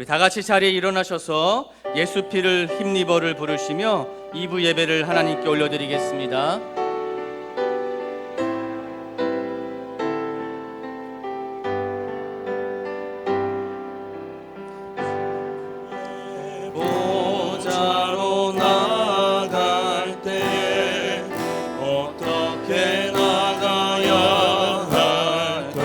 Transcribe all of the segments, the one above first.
우리 다 같이 자리에 일어나셔서 예수 피를 힘입어를 부르시며 2부 예배를 하나님께 올려드리겠습니다. 보좌로 나갈 때 어떻게 나가야 할까?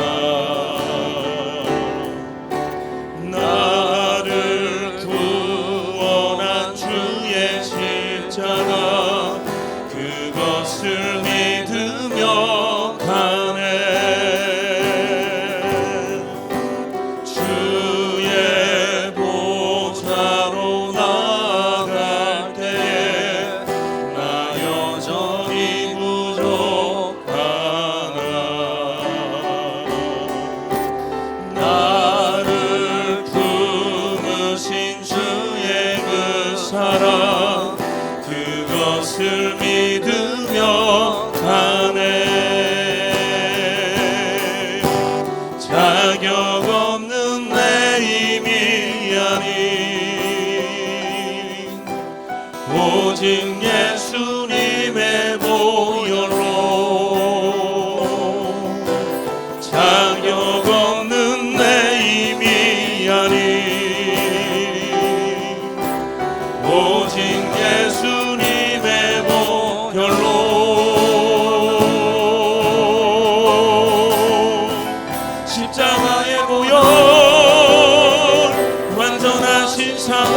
나를 구원한 주의 십자가 그것을 믿으며 가네. 주의 보좌로 나갈 때에 나 여전히 부족하나. 나를 품으신 주의 그 사랑 그것을 믿으며 가네. 자격 없는 내 힘이 아닌 오직 예수님의 보혈로 자격 없는 내 힘이 아닌 오직 예수님의 보혈로 십자가의 보혈 완전하신 사랑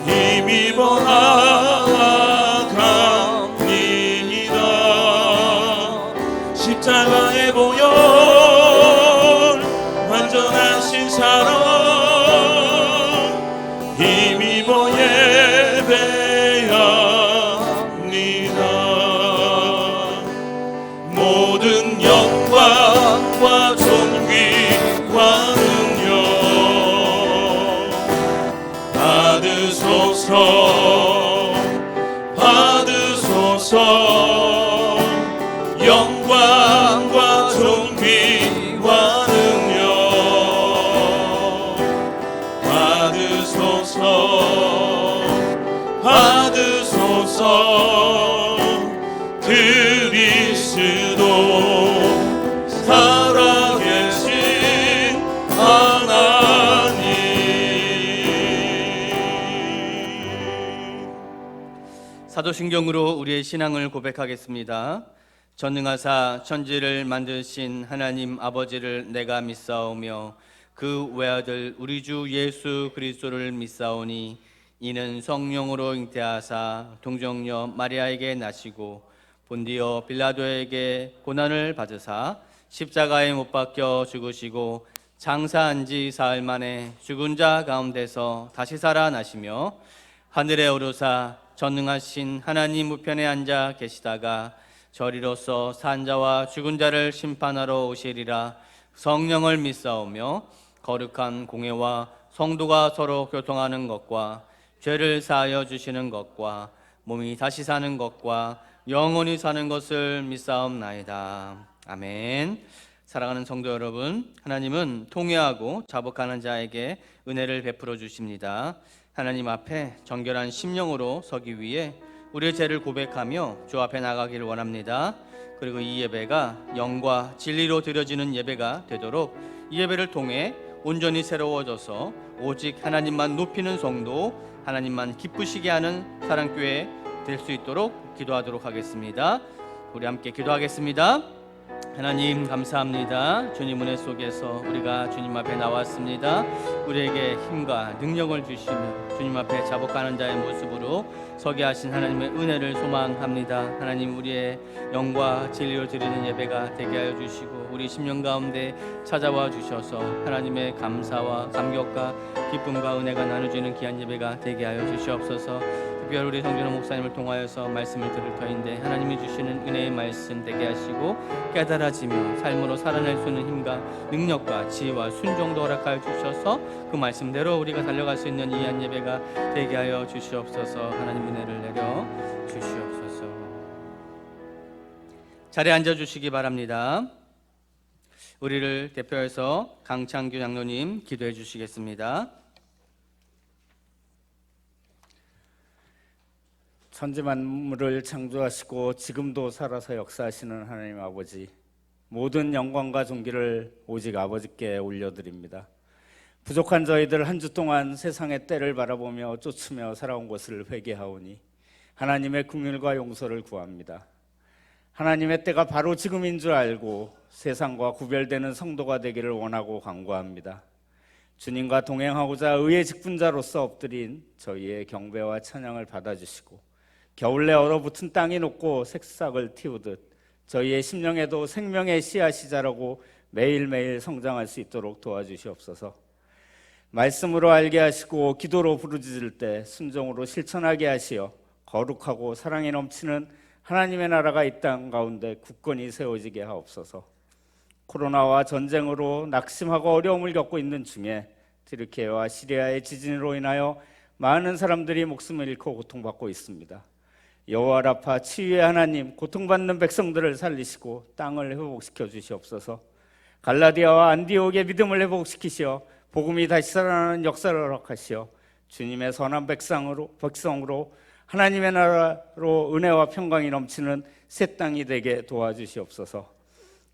힘입어 나아갑니다. 십자가의 보혈 완전하신 사랑 힘입어 예배합니다. 모든 영광과 존귀와 능력 받으소서 받으소서. 영광과 존귀와 능력 받으소서 받으소서. 그리스도 살아계신 하나님. 사도신경으로 우리의 신앙을 고백하겠습니다. 전능하사 천지를 만드신 하나님 아버지를 내가 믿사오며 그 외아들 우리 주 예수 그리스도를 믿사오니 이는 성령으로 잉태하사 동정녀 마리아에게 나시고 본디오 빌라도에게 고난을 받으사 십자가에 못 박혀 죽으시고 장사한 지 사흘 만에 죽은 자 가운데서 다시 살아나시며 하늘에 오르사 전능하신 하나님 우편에 앉아 계시다가 저리로서 산 자와 죽은 자를 심판하러 오시리라. 성령을 믿사오며 거룩한 공회와 성도가 서로 교통하는 것과 죄를 사하여 주시는 것과 몸이 다시 사는 것과 영원히 사는 것을 믿사옵나이다. 아멘. 사랑하는 성도 여러분, 하나님은 통회하고 자복하는 자에게 은혜를 베풀어 주십니다. 하나님 앞에 정결한 심령으로 서기 위해 우리의 죄를 고백하며 주 앞에 나가기를 원합니다. 그리고 이 예배가 영과 진리로 드려지는 예배가 되도록 이 예배를 통해 온전히 새로워져서 오직 하나님만 높이는 성도, 하나님만 기쁘시게 하는 사랑교회 될 수 있도록 기도하도록 하겠습니다. 우리 함께 기도하겠습니다. 하나님 감사합니다. 주님 은혜 속에서 우리가 주님 앞에 나왔습니다. 우리에게 힘과 능력을 주시며 주님 앞에 자복하는 자의 모습으로 서게 하신 하나님의 은혜를 소망합니다. 하나님 우리의 영과 진리를 드리는 예배가 되게 하여 주시고 우리 심령 가운데 찾아와 주셔서 하나님의 감사와 감격과 기쁨과 은혜가 나눠지는 귀한 예배가 되게 하여 주시옵소서. 특별히 우리 성준호 목사님을 통하여서 말씀을 들을 터인데 하나님이 주시는 은혜의 말씀 되게 하시고 깨달아지며 삶으로 살아낼 수 있는 힘과 능력과 지혜와 순종도 허락하여 주셔서 그 말씀대로 우리가 달려갈 수 있는 이한 예배가 되게 하여 주시옵소서. 하나님 은혜를 내려 주시옵소서. 자리에 앉아주시기 바랍니다. 우리를 대표해서 강창규 장로님 기도해 주시겠습니다. 천지 만물을 창조하시고 지금도 살아서 역사하시는 하나님 아버지, 모든 영광과 존귀를 오직 아버지께 올려드립니다. 부족한 저희들 한 주 동안 세상의 때를 바라보며 쫓으며 살아온 것을 회개하오니 하나님의 긍휼과 용서를 구합니다. 하나님의 때가 바로 지금인 줄 알고 세상과 구별되는 성도가 되기를 원하고 간구합니다. 주님과 동행하고자 의의 직분자로서 엎드린 저희의 경배와 찬양을 받아주시고 겨울내 얼어붙은 땅이 녹고 새싹을 틔우듯 저희의 심령에도 생명의 씨앗이 자라고 매일매일 성장할 수 있도록 도와주시옵소서. 말씀으로 알게 하시고 기도로 부르짖을 때 순종으로 실천하게 하시어 거룩하고 사랑이 넘치는 하나님의 나라가 이 땅 가운데 굳건히 세워지게 하옵소서. 코로나와 전쟁으로 낙심하고 어려움을 겪고 있는 중에 트르키예와 시리아의 지진으로 인하여 많은 사람들이 목숨을 잃고 고통받고 있습니다. 여호와 라파 치유의 하나님, 고통받는 백성들을 살리시고 땅을 회복시켜 주시옵소서. 갈라디아와 안디옥의 믿음을 회복시키시어 복음이 다시 살아나는 역사를 허락하시어 주님의 선한 백성으로 하나님의 나라로 은혜와 평강이 넘치는 새 땅이 되게 도와주시옵소서.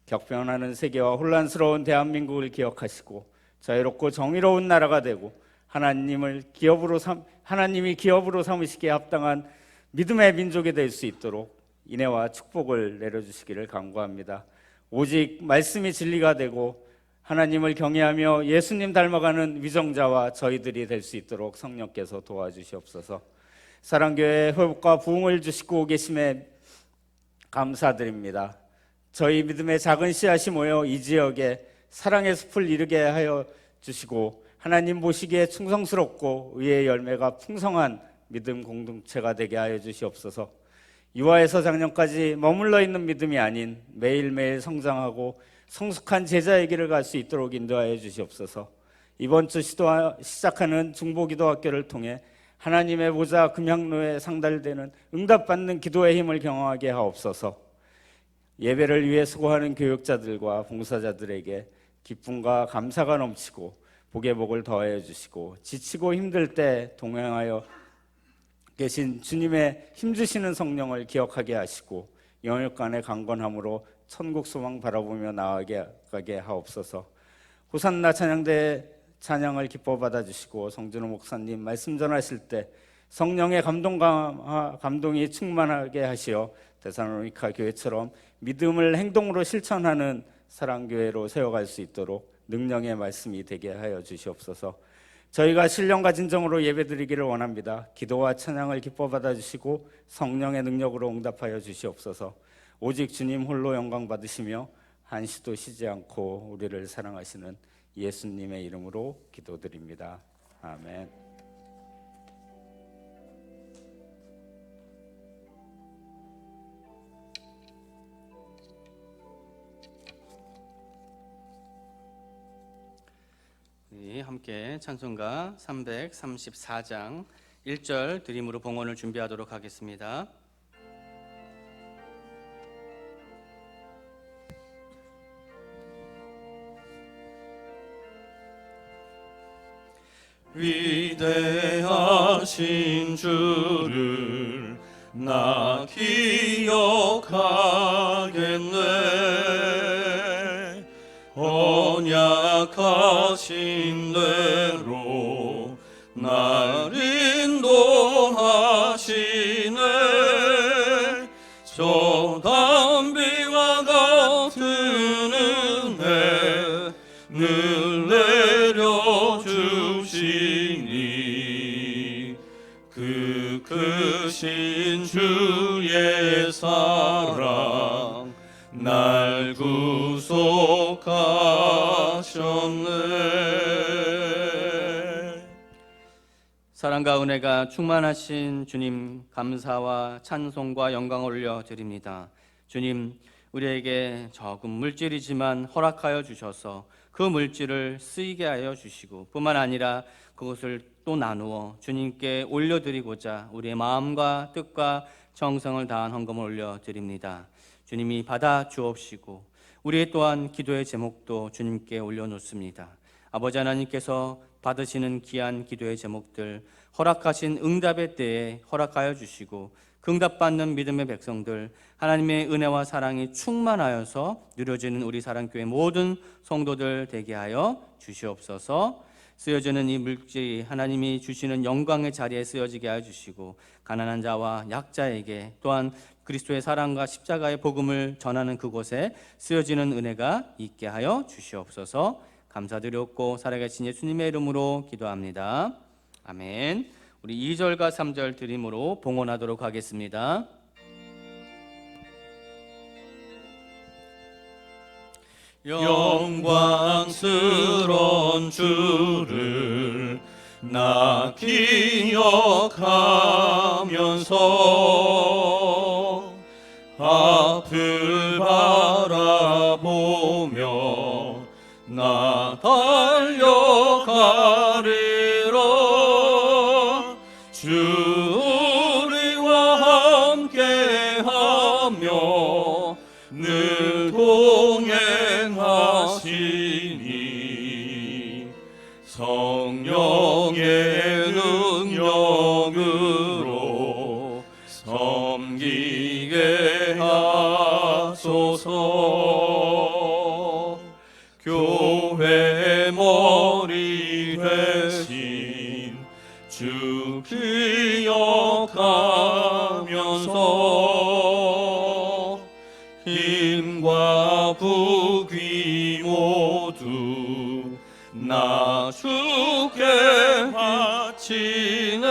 격변하는 세계와 혼란스러운 대한민국을 기억하시고 자유롭고 정의로운 나라가 되고 하나님이 기업으로 삼으시기에 합당한 믿음의 민족이 될 수 있도록 인애와 축복을 내려주시기를 간구합니다. 오직 말씀이 진리가 되고 하나님을 경외하며 예수님 닮아가는 위정자와 저희들이 될 수 있도록 성령께서 도와주시옵소서. 사랑교회에 회복과 부흥을 주시고 계심에 감사드립니다. 저희 믿음의 작은 씨앗이 모여 이 지역에 사랑의 숲을 이루게 하여 주시고 하나님 보시기에 충성스럽고 의의 열매가 풍성한 믿음 공동체가 되게 하여 주시옵소서. 유아에서 장년까지 머물러 있는 믿음이 아닌 매일매일 성장하고 성숙한 제자의 길을 갈 수 있도록 인도하여 주시옵소서. 이번 주 시작하는 중보기도학교를 통해 하나님의 보좌 금향로에 상달되는 응답받는 기도의 힘을 경험하게 하옵소서. 예배를 위해 수고하는 교육자들과 봉사자들에게 기쁨과 감사가 넘치고 복의 복을 더하여 주시고 지치고 힘들 때 동행하여 계신 주님의 힘주시는 성령을 기억하게 하시고 영육간의 강건함으로 천국 소망 바라보며 나아가게 하옵소서. 호산나 찬양대 찬양을 기뻐 받아주시고 성준호 목사님 말씀 전하실 때 성령의 감동이 충만하게 하시어 데살로니가 교회처럼 믿음을 행동으로 실천하는 사랑교회로 세워갈 수 있도록 능력의 말씀이 되게 하여 주시옵소서. 저희가 신령과 진정으로 예배드리기를 원합니다. 기도와 찬양을 기뻐 받아주시고 성령의 능력으로 응답하여 주시옵소서. 오직 주님 홀로 영광 받으시며 한시도 쉬지 않고 우리를 사랑하시는 예수님의 이름으로 기도드립니다. 아멘. 우리 함께 찬송가 334장 1절 드림으로 봉헌을 준비하도록 하겠습니다. 위대하신 주를 나 기억하겠네. 언약하신 대로 날 인도하시네. 저 담비와 같은 은혜 늘 내려주시니 그 크신 주의 사랑 날 구속하셨네. 사랑과 은혜가 충만하신 주님, 감사와 찬송과 영광을 올려드립니다. 주님, 우리에게 적은 물질이지만 허락하여 주셔서 그 물질을 쓰이게 하여 주시고 뿐만 아니라 그것을 또 나누어 주님께 올려드리고자 우리의 마음과 뜻과 정성을 다한 헌금을 올려드립니다. 주님이 받아 주옵시고 우리의 또한 기도의 제목도 주님께 올려놓습니다. 아버지 하나님께서 받으시는 귀한 기도의 제목들, 허락하신 응답의 때에 허락하여 주시고 그 응답받는 믿음의 백성들, 하나님의 은혜와 사랑이 충만하여서 누려지는 우리 사랑교회 모든 성도들 되게 하여 주시옵소서. 쓰여지는 이 물질이 하나님이 주시는 영광의 자리에 쓰여지게 하여 주시고 가난한 자와 약자에게 또한 그리스도의 사랑과 십자가의 복음을 전하는 그곳에 쓰여지는 은혜가 있게 하여 주시옵소서. 감사드렸고 살아계신 예수님의 이름으로 기도합니다. 아멘. 우리 2절과 3절 드림으로 봉헌하도록 하겠습니다. 영광스러운 주를 나 기억하면서 앞을 바라보며 나 달려가리라. 주 우리와 함께하며 늘 동행하시니 성령의 능력으로 섬기게 하소서. 교회 머리 되신 주 기억하면서 힘과 부귀 모두 나 주께 바치네.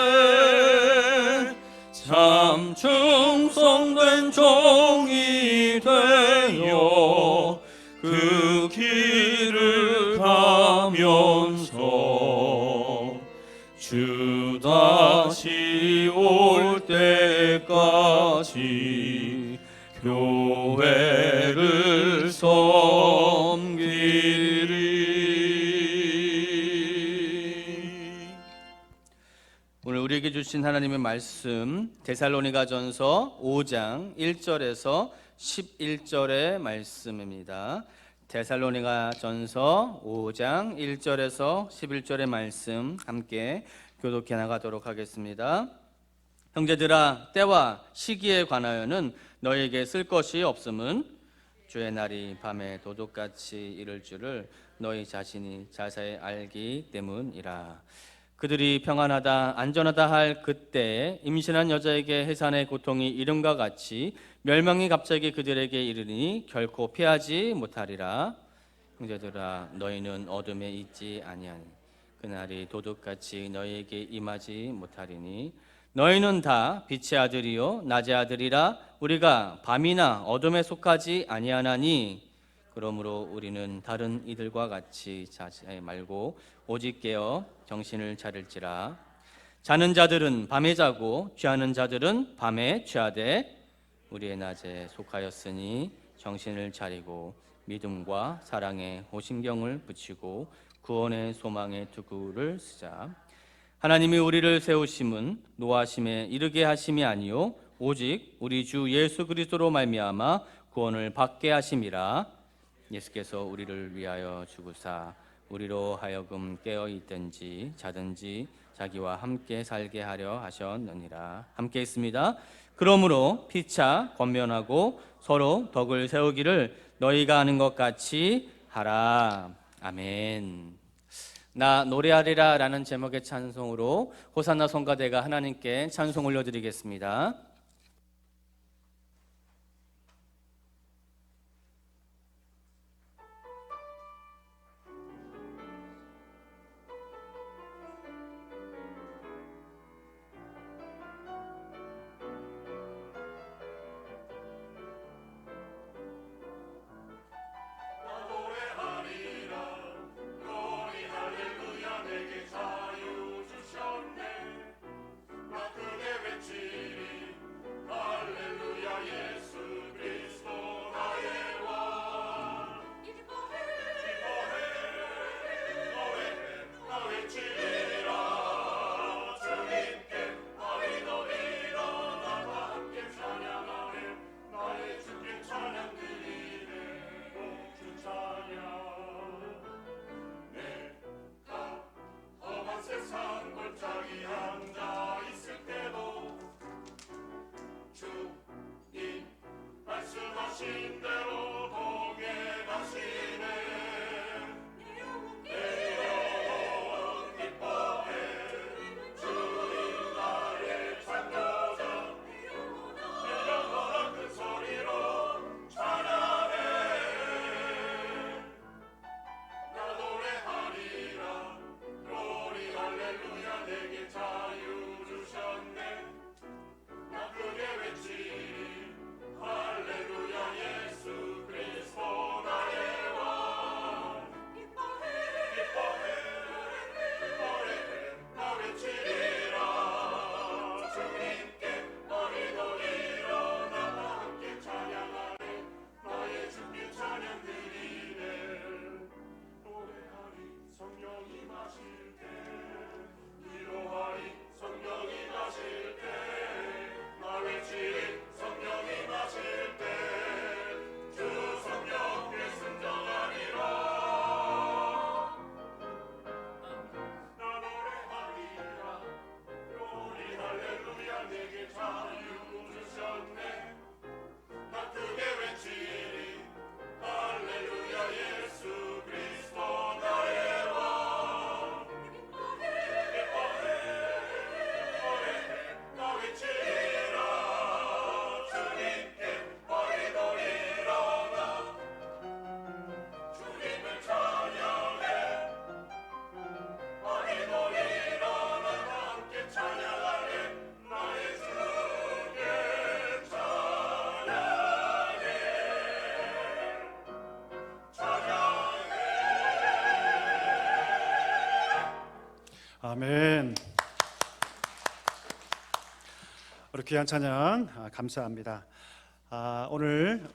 참 충성된 종이 되어 그 길을 가면서 주 다시 올 때까지 교회를 섬기리. 오늘 우리에게 주신 하나님의 말씀 데살로니가전서 5장 1절에서 11절의 말씀입니다. 데살로니가전서 5장 1절에서 11절의 말씀 함께 교독해 나가도록 하겠습니다. 형제들아, 때와 시기에 관하여는 너희에게 쓸 것이 없음은 주의 날이 밤에 도둑같이 이를 줄을 너희 자신이 자세히 알기 때문이라. 그들이 평안하다 안전하다 할 그때에 임신한 여자에게 해산의 고통이 이름과 같이 멸망이 갑자기 그들에게 이르니 결코 피하지 못하리라. 형제들아, 너희는 어둠에 있지 아니하니 그날이 도둑같이 너희에게 임하지 못하리니 너희는 다 빛의 아들이요 낮의 아들이라. 우리가 밤이나 어둠에 속하지 아니하나니 그러므로 우리는 다른 이들과 같이 자지 말고 오직 깨어 정신을 차릴지라. 자는 자들은 밤에 자고 취하는 자들은 밤에 취하되 우리의 낮에 속하였으니 정신을 차리고 믿음과 사랑에 호심경을 붙이고 구원의 소망의 투구를 쓰자. 하나님이 우리를 세우심은 노하심에 이르게 하심이 아니요 오직 우리 주 예수 그리스도로 말미암아 구원을 받게 하심이라. 예수께서 우리를 위하여 죽으사 우리로 하여금 깨어 있든지 자든지 자기와 함께 살게 하려 하셨느니라. 함께 있습니다. 그러므로 피차 권면하고 서로 덕을 세우기를 너희가 하는 것 같이 하라. 아멘. 나 노래하리라 라는 제목의 찬송으로 호산나 성가대가 하나님께 찬송 올려드리겠습니다. 내게 자유 주셨네. 나 크게 외치리 아멘. 우리 귀한 찬양 감사합니다. 오늘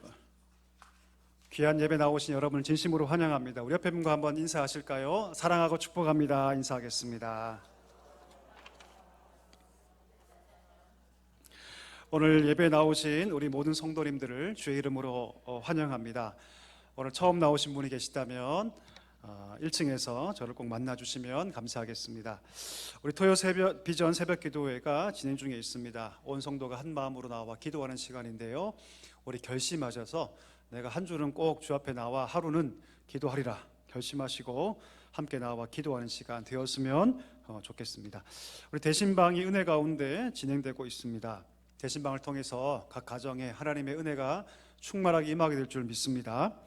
귀한 예배 나오신 여러분을 진심으로 환영합니다. 우리 옆에 분과 한번 인사하실까요? 사랑하고 축복합니다. 인사하겠습니다. 오늘 예배에 나오신 우리 모든 성도님들을 주의 이름으로 환영합니다. 오늘 처음 나오신 분이 계시다면 1층에서 저를 꼭 만나주시면 감사하겠습니다. 우리 토요 비전 새벽 기도회가 진행 중에 있습니다. 온 성도가 한 마음으로 나와 기도하는 시간인데요, 우리 결심하셔서 내가 한 주는 꼭 주 앞에 나와 하루는 기도하리라 결심하시고 함께 나와 기도하는 시간 되었으면 좋겠습니다. 우리 대신방이 은혜 가운데 진행되고 있습니다. 대신방을 통해서 각 가정에 하나님의 은혜가 충만하게 임하게 될 줄 믿습니다.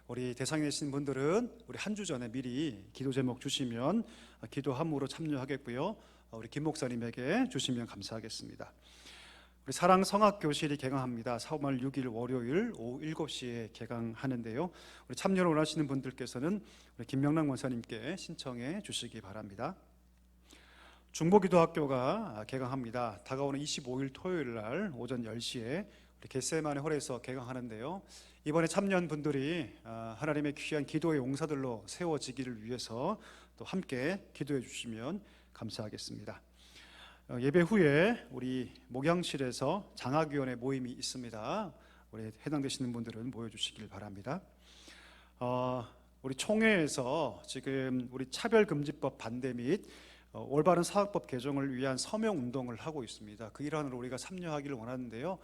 우리 대상이 되신 분들은 우리 한 주 전에 미리 기도 제목 주시면 기도함으로 참여하겠고요, 우리 김 목사님에게 주시면 감사하겠습니다. 우리 사랑 성악교실이 개강합니다. 4월 6일 월요일 오후 7시에 개강하는데요, 우리 참여를 원하시는 분들께서는 우리 김명랑 원사님께 신청해 주시기 바랍니다. 중보기도학교가 개강합니다. 다가오는 25일 토요일 날 오전 10시에 우리 겟세마네 홀에서 개강하는데요, 이번에 참여한 분들이 하나님의 귀한 기도의 용사들로 세워지기를 위해서 또 함께 기도해 주시면 감사하겠습니다. 예배 후에 우리 목양실에서 장학위원회 모임이 있습니다. 우리 해당되시는 분들은 모여주시길 바랍니다. 우리 총회에서 지금 우리 차별금지법 반대 및 올바른 사학법 개정을 위한 서명운동을 하고 있습니다. 그 일환으로 우리가 참여하기를 원하는데요,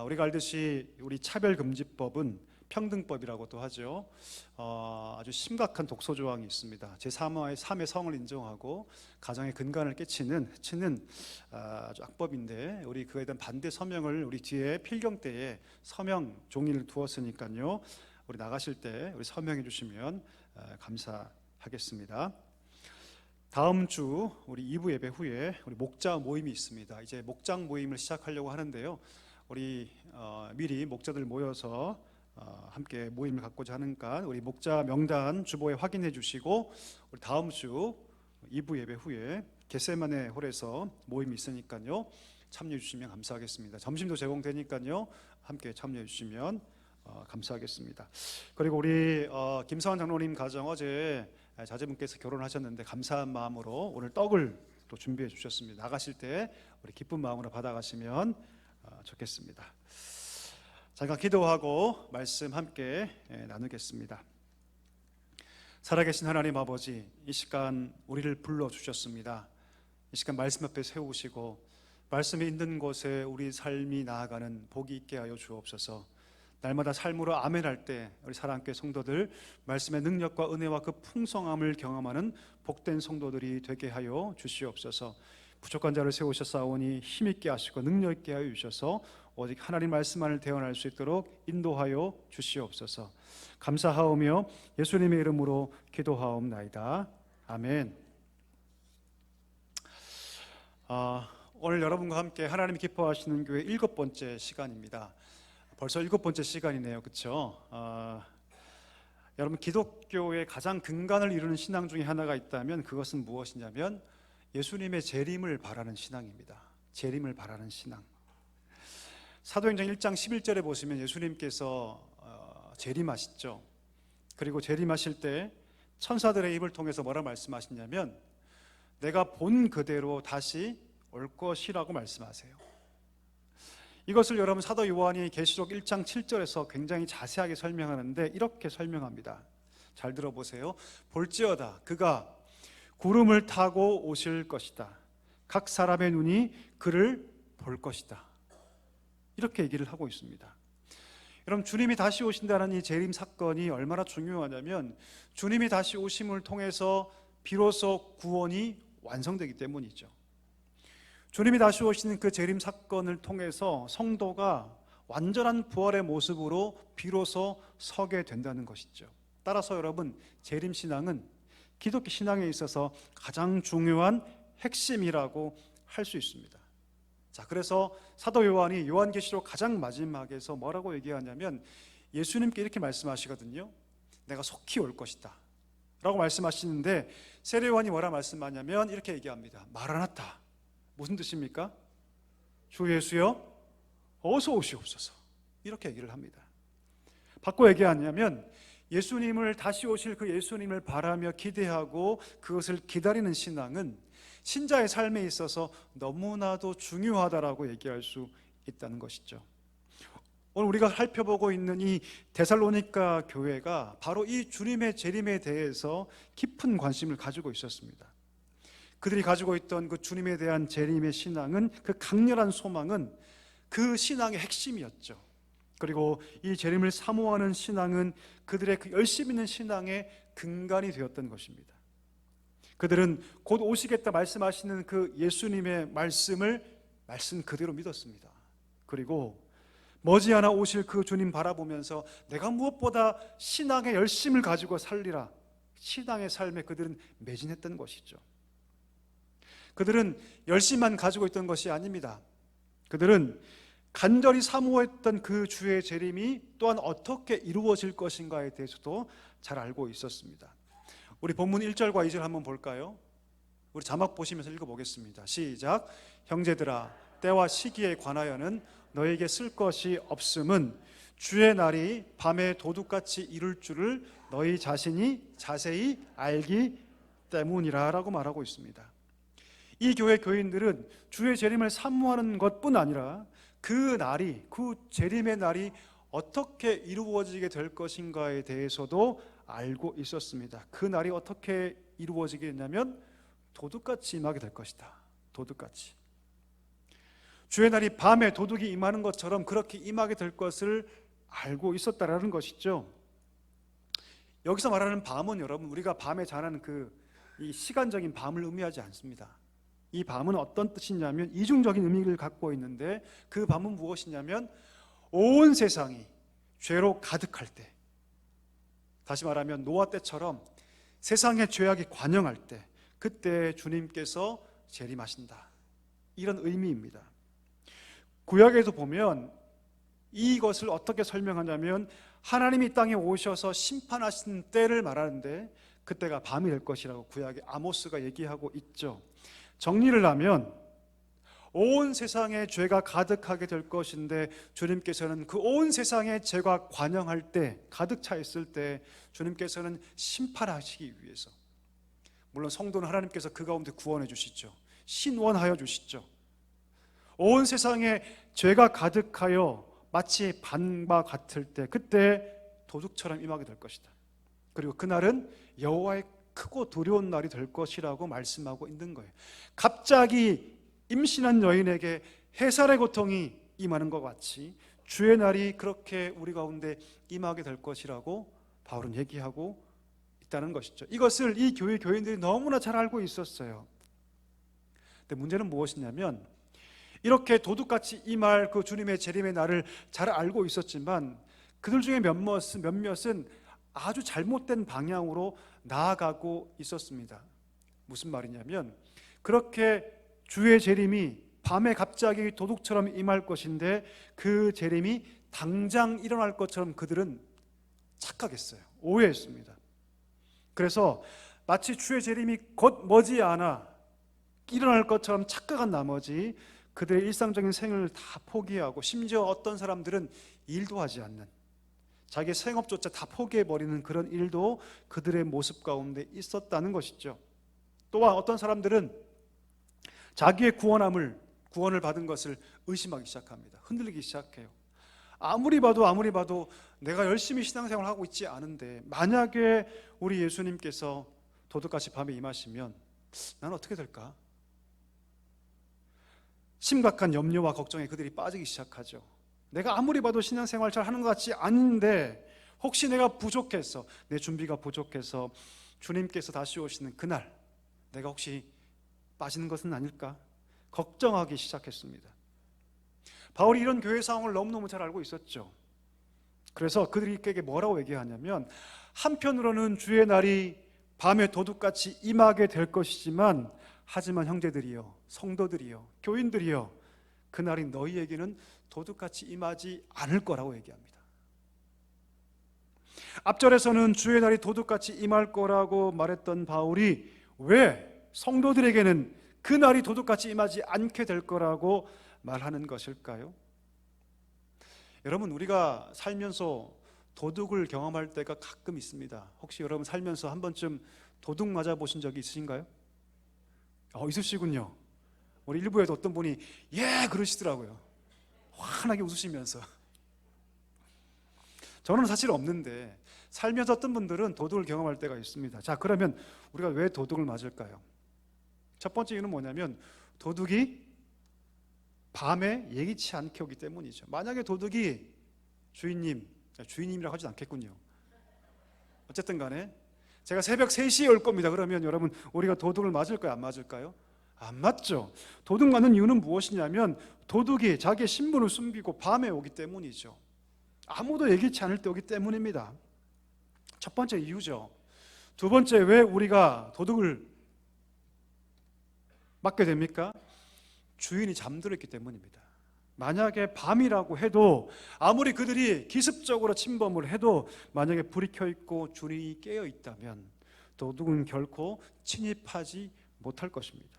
우리가 알듯이 우리 차별금지법은 평등법이라고도 하죠. 아주 심각한 독소 조항이 있습니다. 제3의 성을 인정하고 가정의 근간을 해치는 아주 악법인데, 우리 그에 대한 반대 서명을 우리 뒤에 필경 때에 서명 종이를 두었으니까요, 우리 나가실 때 우리 서명해 주시면 감사하겠습니다. 다음 주 우리 2부 예배 후에 우리 목자 모임이 있습니다. 이제 목장 모임을 시작하려고 하는데요, 우리 미리 목자들 모여서 함께 모임을 갖고자 하니까 우리 목자 명단 주보에 확인해 주시고, 우리 다음 주 2부 예배 후에 겟세마네 홀에서 모임이 있으니까요, 참여해 주시면 감사하겠습니다. 점심도 제공되니까요, 함께 참여해 주시면 감사하겠습니다. 그리고 우리 김성환 장로님 가정 어제 자제분께서 결혼하셨는데 감사한 마음으로 오늘 떡을 또 준비해 주셨습니다. 나가실 때 우리 기쁜 마음으로 받아가시면 좋겠습니다. 잠깐 기도하고 말씀 함께 나누겠습니다. 살아계신 하나님 아버지, 이 시간 우리를 불러주셨습니다. 이 시간 말씀 앞에 세우시고 말씀이 있는 곳에 우리 삶이 나아가는 복이 있게 하여 주옵소서. 날마다 삶으로 아멘할 때 우리 사랑교회 성도들 말씀의 능력과 은혜와 그 풍성함을 경험하는 복된 성도들이 되게 하여 주시옵소서. 부족한 자를 세우셨사오니 힘있게 하시고 능력있게 하여 주셔서 오직 하나님 말씀만을 대언할 수 있도록 인도하여 주시옵소서. 감사하오며 예수님의 이름으로 기도하옵나이다. 아멘. 오늘 여러분과 함께 하나님이 기뻐하시는 교회 7번째 시간입니다. 벌써 7번째 시간이네요. 그렇죠? 여러분, 기독교의 가장 근간을 이루는 신앙 중에 하나가 있다면 그것은 무엇이냐면 예수님의 재림을 바라는 신앙입니다. 재림을 바라는 신앙. 사도행전 1장 11절에 보시면 예수님께서 재림하시죠. 그리고 재림하실 때 천사들의 입을 통해서 뭐라 말씀하시냐면 내가 본 그대로 다시 올 것이라고 말씀하세요. 이것을 여러분 사도 요한이 계시록 1장 7절에서 굉장히 자세하게 설명하는데 이렇게 설명합니다. 잘 들어보세요. 볼지어다 그가 구름을 타고 오실 것이다. 각 사람의 눈이 그를 볼 것이다. 이렇게 얘기를 하고 있습니다. 여러분, 주님이 다시 오신다는 이 재림 사건이 얼마나 중요하냐면 주님이 다시 오심을 통해서 비로소 구원이 완성되기 때문이죠. 주님이 다시 오시는 그 재림 사건을 통해서 성도가 완전한 부활의 모습으로 비로소 서게 된다는 것이죠. 따라서 여러분, 재림 신앙은 기독교 신앙에 있어서 가장 중요한 핵심이라고 할 수 있습니다. 자, 그래서 사도 요한이 요한계시록 가장 마지막에서 뭐라고 얘기하냐면 예수님께 이렇게 말씀하시거든요. 내가 속히 올 것이다 라고 말씀하시는데 세례 요한이 뭐라 말씀하냐면 이렇게 얘기합니다. 마라나타. 무슨 뜻입니까? 주 예수여 어서 오시옵소서. 이렇게 얘기를 합니다. 바꿔 얘기하냐면 예수님을 다시 오실 그 예수님을 바라며 기대하고 그것을 기다리는 신앙은 신자의 삶에 있어서 너무나도 중요하다라고 얘기할 수 있다는 것이죠. 오늘 우리가 살펴보고 있는 이 데살로니가 교회가 바로 이 주님의 재림에 대해서 깊은 관심을 가지고 있었습니다. 그들이 가지고 있던 그 주님에 대한 재림의 신앙은, 그 강렬한 소망은 그 신앙의 핵심이었죠. 그리고 이 재림을 사모하는 신앙은 그들의 그 열심 있는 신앙의 근간이 되었던 것입니다. 그들은 곧 오시겠다 말씀하시는 그 예수님의 말씀을 말씀 그대로 믿었습니다. 그리고 머지않아 오실 그 주님 바라보면서 내가 무엇보다 신앙의 열심을 가지고 살리라, 신앙의 삶에 그들은 매진했던 것이죠. 그들은 열심만 가지고 있던 것이 아닙니다. 그들은 간절히 사모했던 그 주의 재림이 또한 어떻게 이루어질 것인가에 대해서도 잘 알고 있었습니다. 우리 본문 1절과 2절 한번 볼까요? 우리 자막 보시면서 읽어보겠습니다. 시작. 형제들아, 때와 시기에 관하여는 너에게 쓸 것이 없음은 주의 날이 밤에 도둑같이 이룰 줄을 너희 자신이 자세히 알기 때문이라 라고 말하고 있습니다. 이 교회 교인들은 주의 재림을 사모하는 것뿐 아니라 그 날이, 그 재림의 날이 어떻게 이루어지게 될 것인가에 대해서도 알고 있었습니다. 그 날이 어떻게 이루어지게 되냐면 도둑같이 임하게 될 것이다. 도둑같이. 주의 날이 밤에 도둑이 임하는 것처럼 그렇게 임하게 될 것을 알고 있었다라는 것이죠. 여기서 말하는 밤은 여러분, 우리가 밤에 자는 이 시간적인 밤을 의미하지 않습니다. 이 밤은 어떤 뜻이냐면 이중적인 의미를 갖고 있는데 그 밤은 무엇이냐면 온 세상이 죄로 가득할 때, 다시 말하면 노아 때처럼 세상의 죄악이 관영할 때, 그때 주님께서 재림하신다, 이런 의미입니다. 구약에도 보면 이것을 어떻게 설명하냐면 하나님이 이 땅에 오셔서 심판하신 때를 말하는데 그때가 밤이 될 것이라고 구약의 아모스가 얘기하고 있죠. 정리를 하면 온 세상에 죄가 가득하게 될 것인데 주님께서는 그 온 세상에 죄가 관영할 때, 가득 차 있을 때 주님께서는 심판하시기 위해서, 물론 성도는 하나님께서 그 가운데 구원해 주시죠. 신원하여 주시죠. 온 세상에 죄가 가득하여 마치 밤과 같을 때, 그때 도둑처럼 임하게 될 것이다. 그리고 그날은 여호와의 크고 두려운 날이 될 것이라고 말씀하고 있는 거예요. 갑자기 임신한 여인에게 해살의 고통이 임하는 것 같이 주의 날이 그렇게 우리 가운데 임하게 될 것이라고 바울은 얘기하고 있다는 것이죠. 이것을 이 교회 교인들이 너무나 잘 알고 있었어요. 근데 문제는 무엇이냐면 이렇게 도둑같이 임할 그 주님의 재림의 날을 잘 알고 있었지만 그들 중에 몇몇은 아주 잘못된 방향으로 나아가고 있었습니다. 무슨 말이냐면 그렇게 주의 재림이 밤에 갑자기 도둑처럼 임할 것인데 그 재림이 당장 일어날 것처럼 그들은 착각했어요. 오해했습니다. 그래서 마치 주의 재림이 곧 머지않아 일어날 것처럼 착각한 나머지 그들의 일상적인 생활을 다 포기하고 심지어 어떤 사람들은 일도 하지 않는, 자기의 생업조차 다 포기해버리는 그런 일도 그들의 모습 가운데 있었다는 것이죠. 또한 어떤 사람들은 자기의 구원을 받은 것을 의심하기 시작합니다. 흔들리기 시작해요. 아무리 봐도 내가 열심히 신앙생활을 하고 있지 않은데 만약에 우리 예수님께서 도둑같이 밤에 임하시면 나는 어떻게 될까? 심각한 염려와 걱정에 그들이 빠지기 시작하죠. 내가 아무리 봐도 신앙생활 잘 하는 것 같지 않은데 혹시 내가 부족해서, 내 준비가 부족해서 주님께서 다시 오시는 그날 내가 혹시 빠지는 것은 아닐까? 걱정하기 시작했습니다. 바울이 이런 교회 상황을 너무너무 잘 알고 있었죠. 그래서 그들에게 뭐라고 얘기하냐면 한편으로는 주의 날이 밤에 도둑같이 임하게 될 것이지만 하지만 형제들이여, 성도들이여, 교인들이여, 그날이 너희에게는 도둑같이 임하지 않을 거라고 얘기합니다. 앞절에서는 주의 날이 도둑같이 임할 거라고 말했던 바울이 왜 성도들에게는 그 날이 도둑같이 임하지 않게 될 거라고 말하는 것일까요? 여러분, 우리가 살면서 도둑을 경험할 때가 가끔 있습니다. 혹시 여러분 살면서 한 번쯤 도둑 맞아 보신 적이 있으신가요? 있으시군요. 우리 일부에도 어떤 분이 예 그러시더라고요. 환하게 웃으시면서. 저는 사실 없는데 살면서 어떤 분들은 도둑을 경험할 때가 있습니다. 자, 그러면 우리가 왜 도둑을 맞을까요? 첫 번째 이유는 뭐냐면 도둑이 밤에 예기치 않게 오기 때문이죠. 만약에 도둑이 주인님이라고 하진 않겠군요. 어쨌든 간에 제가 새벽 3시에 올 겁니다. 그러면 여러분 우리가 도둑을 맞을까요? 안 맞을까요? 안 맞죠. 도둑 맞는 이유는 무엇이냐면 도둑이 자기의 신분을 숨기고 밤에 오기 때문이죠. 아무도 예기치 않을 때 오기 때문입니다. 첫 번째 이유죠. 두 번째, 왜 우리가 도둑을 맞게 됩니까? 주인이 잠들어 있기 때문입니다. 만약에 밤이라고 해도 아무리 그들이 기습적으로 침범을 해도 만약에 불이 켜 있고 주인이 깨어 있다면 도둑은 결코 침입하지 못할 것입니다.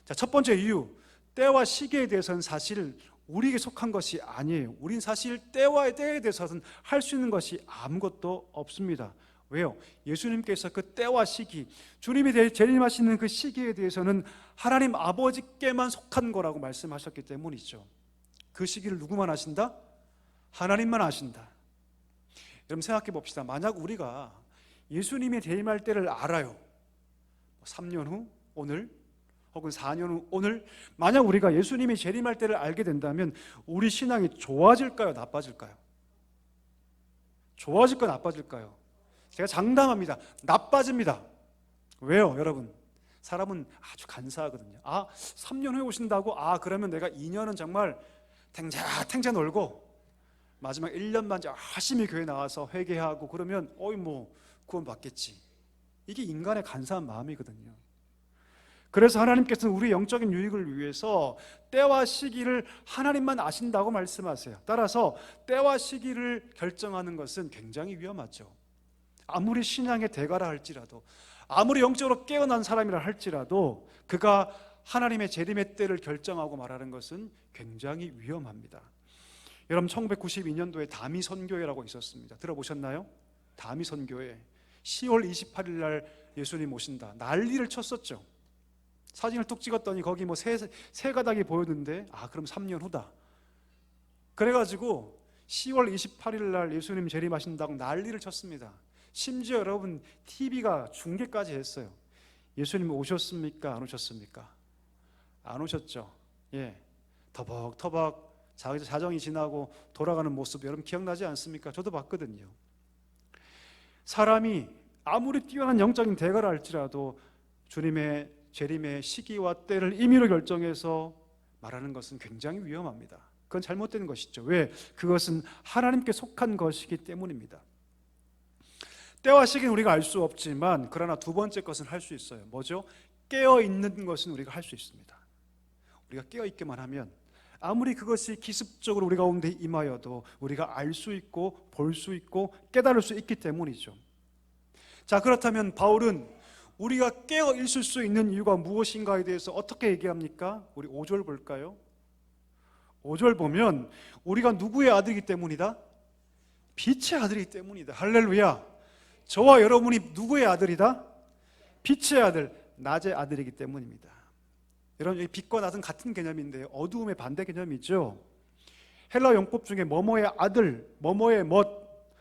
자, 첫 번째 이유, 때와 시기에 대해서는 사실 우리에게 속한 것이 아니에요. 우린 사실 때와 때에 대해서는 할 수 있는 것이 아무것도 없습니다. 왜요? 예수님께서 그 때와 시기, 주님이 재림하시는 그 시기에 대해서는 하나님 아버지께만 속한 거라고 말씀하셨기 때문이죠. 그 시기를 누구만 아신다? 하나님만 아신다. 여러분 생각해 봅시다. 만약 우리가 예수님이 재림할 때를 알아요. 3년 후, 오늘, 혹은 4년 후, 오늘, 만약 우리가 예수님이 재림할 때를 알게 된다면 우리 신앙이 좋아질까요? 나빠질까요? 좋아질까요? 나빠질까요? 제가 장담합니다. 나빠집니다. 왜요, 여러분? 사람은 아주 간사하거든요. 3년 후에 오신다고? 그러면 내가 2년은 정말 탱자탱자 놀고 마지막 1년만 열심히 교회 나와서 회개하고 그러면 구원 받겠지. 이게 인간의 간사한 마음이거든요. 그래서 하나님께서는 우리 영적인 유익을 위해서 때와 시기를 하나님만 아신다고 말씀하세요. 따라서 때와 시기를 결정하는 것은 굉장히 위험하죠. 아무리 신앙의 대가라 할지라도, 아무리 영적으로 깨어난 사람이라 할지라도 그가 하나님의 재림의 때를 결정하고 말하는 것은 굉장히 위험합니다. 여러분 1992년도에 다미선교회라고 있었습니다. 들어보셨나요? 다미선교회 10월 28일 날 예수님 오신다 난리를 쳤었죠. 사진을 뚝 찍었더니 거기 새 가닥이 보였는데 그럼 3년 후다. 그래가지고 10월 28일 날 예수님 재림하신다고 난리를 쳤습니다. 심지어 여러분 TV가 중계까지 했어요. 예수님 오셨습니까? 안 오셨습니까? 안 오셨죠. 터벅터벅 자정이 지나고 돌아가는 모습 여러분 기억나지 않습니까? 저도 봤거든요. 사람이 아무리 뛰어난 영적인 대가를 할지라도 주님의 재림의 시기와 때를 임의로 결정해서 말하는 것은 굉장히 위험합니다. 그건 잘못된 것이죠. 왜? 그것은 하나님께 속한 것이기 때문입니다. 때와 시기는 우리가 알 수 없지만 그러나 두 번째 것은 할 수 있어요. 뭐죠? 깨어있는 것은 우리가 할 수 있습니다. 우리가 깨어있기만 하면 아무리 그것이 기습적으로 우리 가운데 임하여도 우리가 알 수 있고 볼 수 있고 깨달을 수 있기 때문이죠. 자, 그렇다면 바울은 우리가 깨어 있을 수 있는 이유가 무엇인가에 대해서 어떻게 얘기합니까? 우리 5절 볼까요? 5절 보면 우리가 누구의 아들이기 때문이다? 빛의 아들이기 때문이다. 할렐루야. 저와 여러분이 누구의 아들이다? 빛의 아들, 낮의 아들이기 때문입니다. 여러분, 빛과 낮은 같은 개념인데 어두움의 반대 개념이죠. 헬라 용법 중에 뭐뭐의 아들, 뭐뭐의 멋,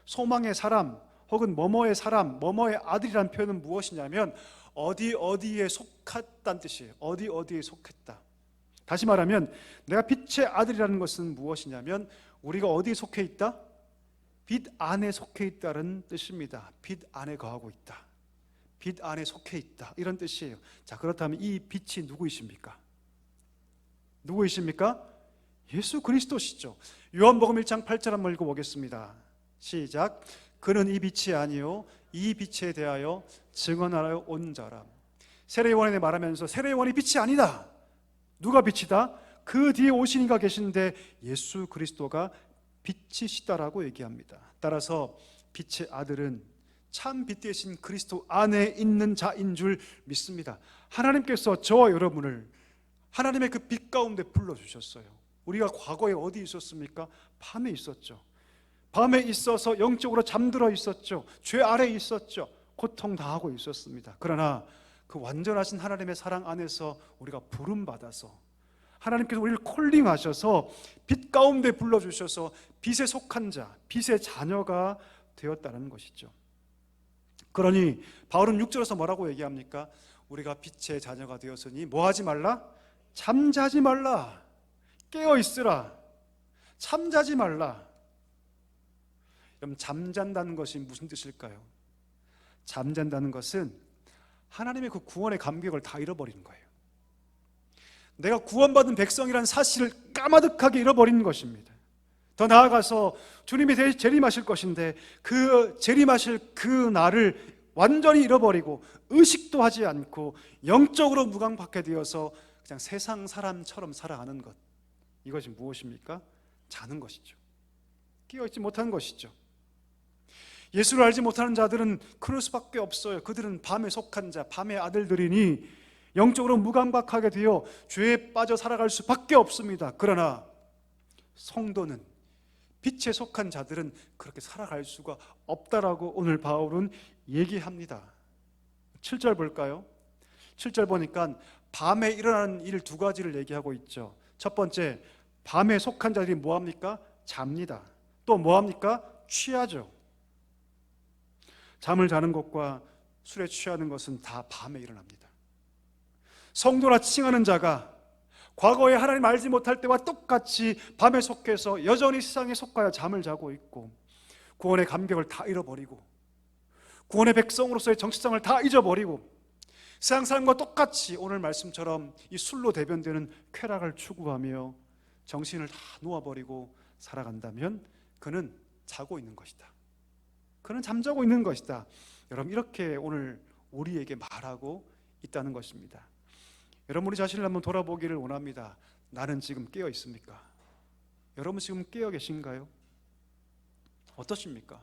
소망의 사람 혹은 뭐뭐의 사람, 뭐뭐의 아들이라는 표현은 무엇이냐면 어디에 속했다는 뜻이에요. 어디에 속했다. 다시 말하면 내가 빛의 아들이라는 것은 무엇이냐면 우리가 어디에 속해 있다? 빛 안에 속해 있다는 뜻입니다. 빛 안에 거하고 있다. 빛 안에 속해 있다. 이런 뜻이에요. 자, 그렇다면 이 빛이 누구이십니까? 누구이십니까? 예수 그리스도시죠. 요한복음 1장 8절 한번 읽어보겠습니다. 시작. 그는 이 빛이 아니요 이 빛에 대하여 증언하러 온 자라. 세례요한에 말하면서 세례요한이 빛이 아니다. 누가 빛이다? 그 뒤에 오신 이가 계신데 예수 그리스도가 빛이시다라고 얘기합니다. 따라서 빛의 아들은 참 빛 대신 그리스도 안에 있는 자인 줄 믿습니다. 하나님께서 저와 여러분을 하나님의 그 빛 가운데 불러주셨어요. 우리가 과거에 어디 있었습니까? 밤에 있었죠. 밤에 있어서 영적으로 잠들어 있었죠. 죄 아래에 있었죠. 고통당하고 있었습니다. 그러나 그 완전하신 하나님의 사랑 안에서 우리가 부름받아서 하나님께서 우리를 콜링하셔서 빛 가운데 불러주셔서 빛에 속한 자, 빛의 자녀가 되었다는 것이죠. 그러니 바울은 6절에서 뭐라고 얘기합니까? 우리가 빛의 자녀가 되었으니 뭐 하지 말라? 잠자지 말라. 깨어 있으라. 잠자지 말라. 그럼 잠잔다는 것이 무슨 뜻일까요? 잠잔다는 것은 하나님의 그 구원의 감격을 다 잃어버리는 거예요. 내가 구원받은 백성이라는 사실을 까마득하게 잃어버리는 것입니다. 더 나아가서 주님이 재림하실 것인데 그 재림하실 그 날을 완전히 잃어버리고 의식도 하지 않고 영적으로 무감각하게 되어서 그냥 세상 사람처럼 살아가는 것, 이것이 무엇입니까? 자는 것이죠. 깨어있지 못하는 것이죠. 예수를 알지 못하는 자들은 그럴 수밖에 없어요. 그들은 밤에 속한 자, 밤의 아들들이니 영적으로 무감각하게 되어 죄에 빠져 살아갈 수밖에 없습니다. 그러나 성도는, 빛에 속한 자들은 그렇게 살아갈 수가 없다라고 오늘 바울은 얘기합니다. 7절 볼까요? 7절 보니까 밤에 일어나는 일 두 가지를 얘기하고 있죠. 첫 번째, 밤에 속한 자들이 뭐합니까? 잡니다. 또 뭐합니까? 취하죠. 잠을 자는 것과 술에 취하는 것은 다 밤에 일어납니다. 성도라 칭하는 자가 과거에 하나님 알지 못할 때와 똑같이 밤에 속해서 여전히 세상에 속하여 잠을 자고 있고 구원의 감격을 다 잃어버리고 구원의 백성으로서의 정체성을 다 잊어버리고 세상 사람과 똑같이 오늘 말씀처럼 이 술로 대변되는 쾌락을 추구하며 정신을 다 놓아버리고 살아간다면 그는 자고 있는 것이다. 그는 잠자고 있는 것이다. 여러분, 이렇게 오늘 우리에게 말하고 있다는 것입니다. 여러분, 우리 자신을 한번 돌아보기를 원합니다. 나는 지금 깨어 있습니까? 여러분 지금 깨어 계신가요? 어떠십니까?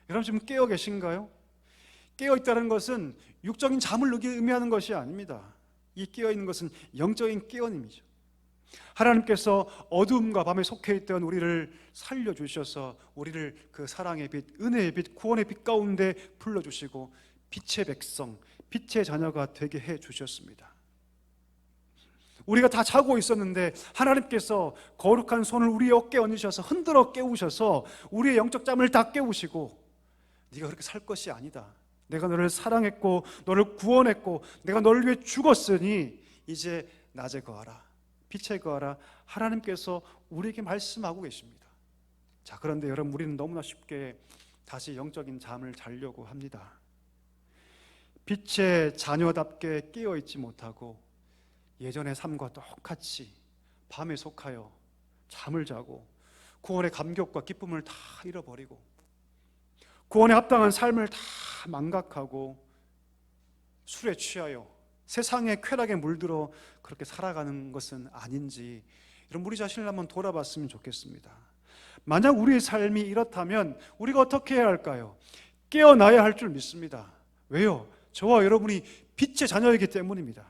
여러분 지금 깨어 계신가요? 깨어 있다는 것은 육적인 잠을 의미하는 것이 아닙니다. 이 깨어 있는 것은 영적인 깨어짐이죠. 하나님께서 어두움과 밤에 속해 있던 우리를 살려주셔서 우리를 그 사랑의 빛, 은혜의 빛, 구원의 빛 가운데 불러주시고 빛의 백성, 빛의 자녀가 되게 해주셨습니다. 우리가 다 자고 있었는데 하나님께서 거룩한 손을 우리의 어깨에 얹으셔서 흔들어 깨우셔서 우리의 영적 잠을 다 깨우시고 네가 그렇게 살 것이 아니다. 내가 너를 사랑했고 너를 구원했고 내가 너를 위해 죽었으니 이제 낮에 거하라. 빛에 거하라. 하나님께서 우리에게 말씀하고 계십니다. 자, 그런데 여러분, 우리는 너무나 쉽게 다시 영적인 잠을 자려고 합니다. 빛의 자녀답게 깨어있지 못하고 예전의 삶과 똑같이 밤에 속하여 잠을 자고 구원의 감격과 기쁨을 다 잃어버리고 구원에 합당한 삶을 다 망각하고 술에 취하여 세상의 쾌락에 물들어 그렇게 살아가는 것은 아닌지, 이런 우리 자신을 한번 돌아봤으면 좋겠습니다. 만약 우리의 삶이 이렇다면 우리가 어떻게 해야 할까요? 깨어나야 할 줄 믿습니다. 왜요? 저와 여러분이 빛의 자녀이기 때문입니다.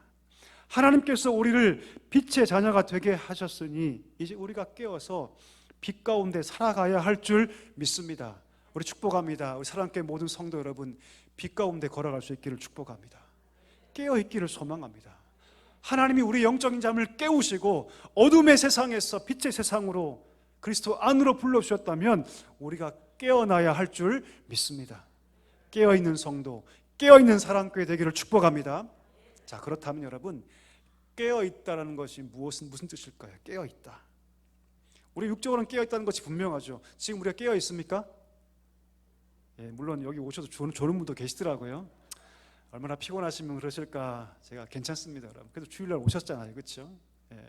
하나님께서 우리를 빛의 자녀가 되게 하셨으니 이제 우리가 깨어서 빛 가운데 살아가야 할 줄 믿습니다. 우리 축복합니다. 우리 사랑교회 모든 성도 여러분, 빛 가운데 걸어갈 수 있기를 축복합니다. 깨어있기를 소망합니다. 하나님이 우리 영적인 잠을 깨우시고 어둠의 세상에서 빛의 세상으로 그리스도 안으로 불러주셨다면 우리가 깨어나야 할 줄 믿습니다. 깨어있는 성도, 깨어있는 사랑교회 되기를 축복합니다. 자, 그렇다면 여러분, 깨어있다는 것이 무슨 뜻일까요? 깨어있다. 우리 육적으로는 깨어있다는 것이 분명하죠. 지금 우리가 깨어있습니까? 예, 물론 여기 오셔서 조는 분도 계시더라고요. 얼마나 피곤하시면 그러실까. 제가 괜찮습니다, 여러분. 그래도 주일날 오셨잖아요, 그렇죠? 예.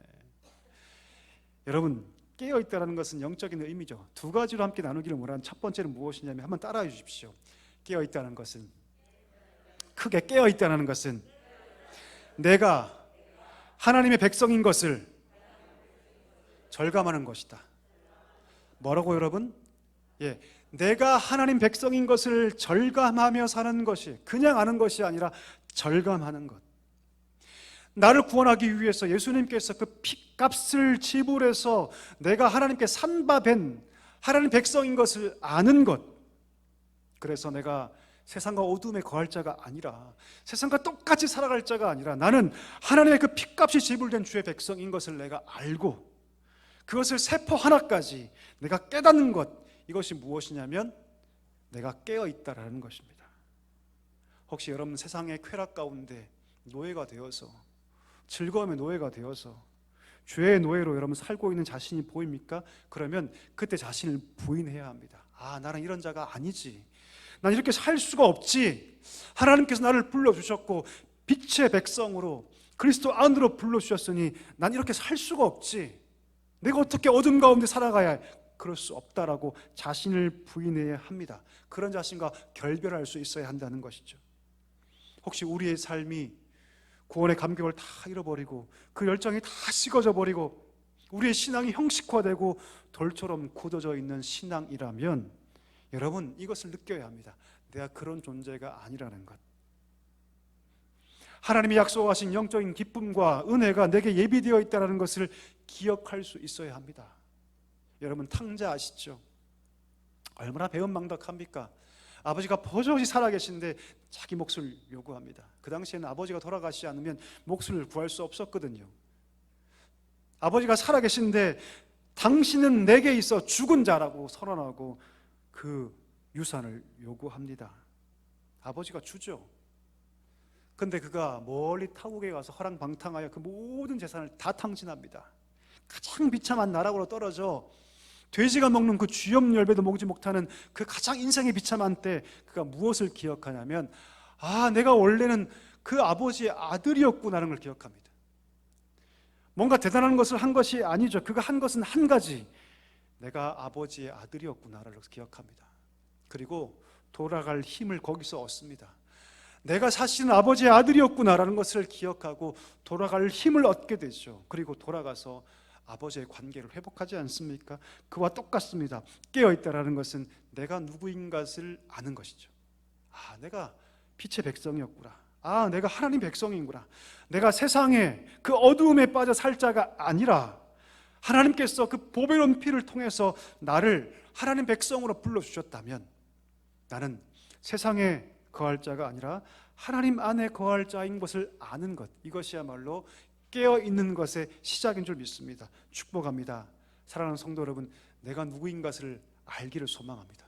여러분, 깨어있다는 것은 영적인 의미죠. 두 가지로 함께 나누기를 원하는 첫 번째는 무엇이냐면 한번 따라해 주십시오. 깨어있다는 것은, 크게 깨어있다는 것은 내가 하나님의 백성인 것을 절감하는 것이다. 뭐라고 여러분? 예, 내가 하나님 백성인 것을 절감하며 사는 것이, 그냥 아는 것이 아니라 절감하는 것. 나를 구원하기 위해서 예수님께서 그 피값을 지불해서 내가 하나님께 산바된 하나님 백성인 것을 아는 것. 그래서 내가 세상과 어둠에 거할 자가 아니라, 세상과 똑같이 살아갈 자가 아니라, 나는 하나님의 그 피값이 지불된 주의 백성인 것을 내가 알고 그것을 세포 하나까지 내가 깨닫는 것, 이것이 무엇이냐면 내가 깨어있다라는 것입니다. 혹시 여러분 세상의 쾌락 가운데 노예가 되어서, 즐거움의 노예가 되어서 죄의 노예로 여러분 살고 있는 자신이 보입니까? 그러면 그때 자신을 부인해야 합니다. 아, 나는 이런 자가 아니지. 난 이렇게 살 수가 없지. 하나님께서 나를 불러주셨고 빛의 백성으로 그리스도 안으로 불러주셨으니 난 이렇게 살 수가 없지. 내가 어떻게 어둠 가운데 살아가야 해? 그럴 수 없다라고 자신을 부인해야 합니다. 그런 자신과 결별할 수 있어야 한다는 것이죠. 혹시 우리의 삶이 구원의 감격을 다 잃어버리고 그 열정이 다 식어져 버리고 우리의 신앙이 형식화되고 돌처럼 굳어져 있는 신앙이라면 여러분, 이것을 느껴야 합니다. 내가 그런 존재가 아니라는 것. 하나님이 약속하신 영적인 기쁨과 은혜가 내게 예비되어 있다는 것을 기억할 수 있어야 합니다. 여러분, 탕자 아시죠? 얼마나 배은망덕합니까? 아버지가 버젓이 살아계신데 자기 몫을 요구합니다. 그 당시에는 아버지가 돌아가시지 않으면 몫을 구할 수 없었거든요. 아버지가 살아계신데 당신은 내게 있어 죽은 자라고 선언하고 그 유산을 요구합니다. 아버지가 주죠. 근데 그가 멀리 타국에 가서 허랑방탕하여 그 모든 재산을 다 탕진합니다. 가장 비참한 나락으로 떨어져 돼지가 먹는 그 쥐염열매도 먹지 못하는 그 가장 인생의 비참한 때 그가 무엇을 기억하냐면, 아, 내가 원래는 그 아버지의 아들이었구나라는 걸 기억합니다. 뭔가 대단한 것을 한 것이 아니죠. 그가 한 것은 한 가지, 내가 아버지의 아들이었구나를 기억합니다. 그리고 돌아갈 힘을 거기서 얻습니다. 내가 사실은 아버지의 아들이었구나라는 것을 기억하고 돌아갈 힘을 얻게 되죠. 그리고 돌아가서 아버지의 관계를 회복하지 않습니까? 그와 똑같습니다. 깨어있다라는 것은 내가 누구인 것을 아는 것이죠. 아, 내가 빛의 백성이었구나. 아, 내가 하나님 백성이구나. 내가 세상에 그 어두움에 빠져 살 자가 아니라 하나님께서 그 보배로운 피를 통해서 나를 하나님 백성으로 불러주셨다면 나는 세상에 거할 자가 아니라 하나님 안에 거할 자인 것을 아는 것, 이것이야말로 깨어있는 것의 시작인 줄 믿습니다. 축복합니다. 사랑하는 성도 여러분, 내가 누구인 것을 알기를 소망합니다.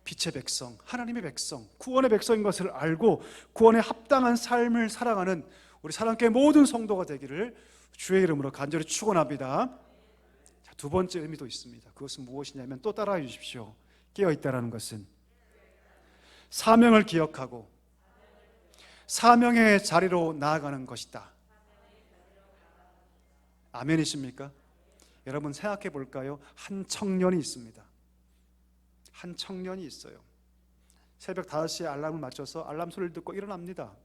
빛의 백성, 하나님의 백성, 구원의 백성인 것을 알고 구원에 합당한 삶을 살아가는 우리 사랑교회 모든 성도가 되기를 주의 이름으로 간절히 축원합니다. 자, 두 번째 의미도 있습니다. 그것은 무엇이냐면, 또 따라해 주십시오. 깨어있다라는 것은 사명을 기억하고 사명의 자리로 나아가는 것이다. 아멘이십니까? 여러분 생각해 볼까요? 한 청년이 있습니다. 한 청년이 있어요. 새벽 5시에 알람을 맞춰서 알람 소리를 듣고 일어납니다.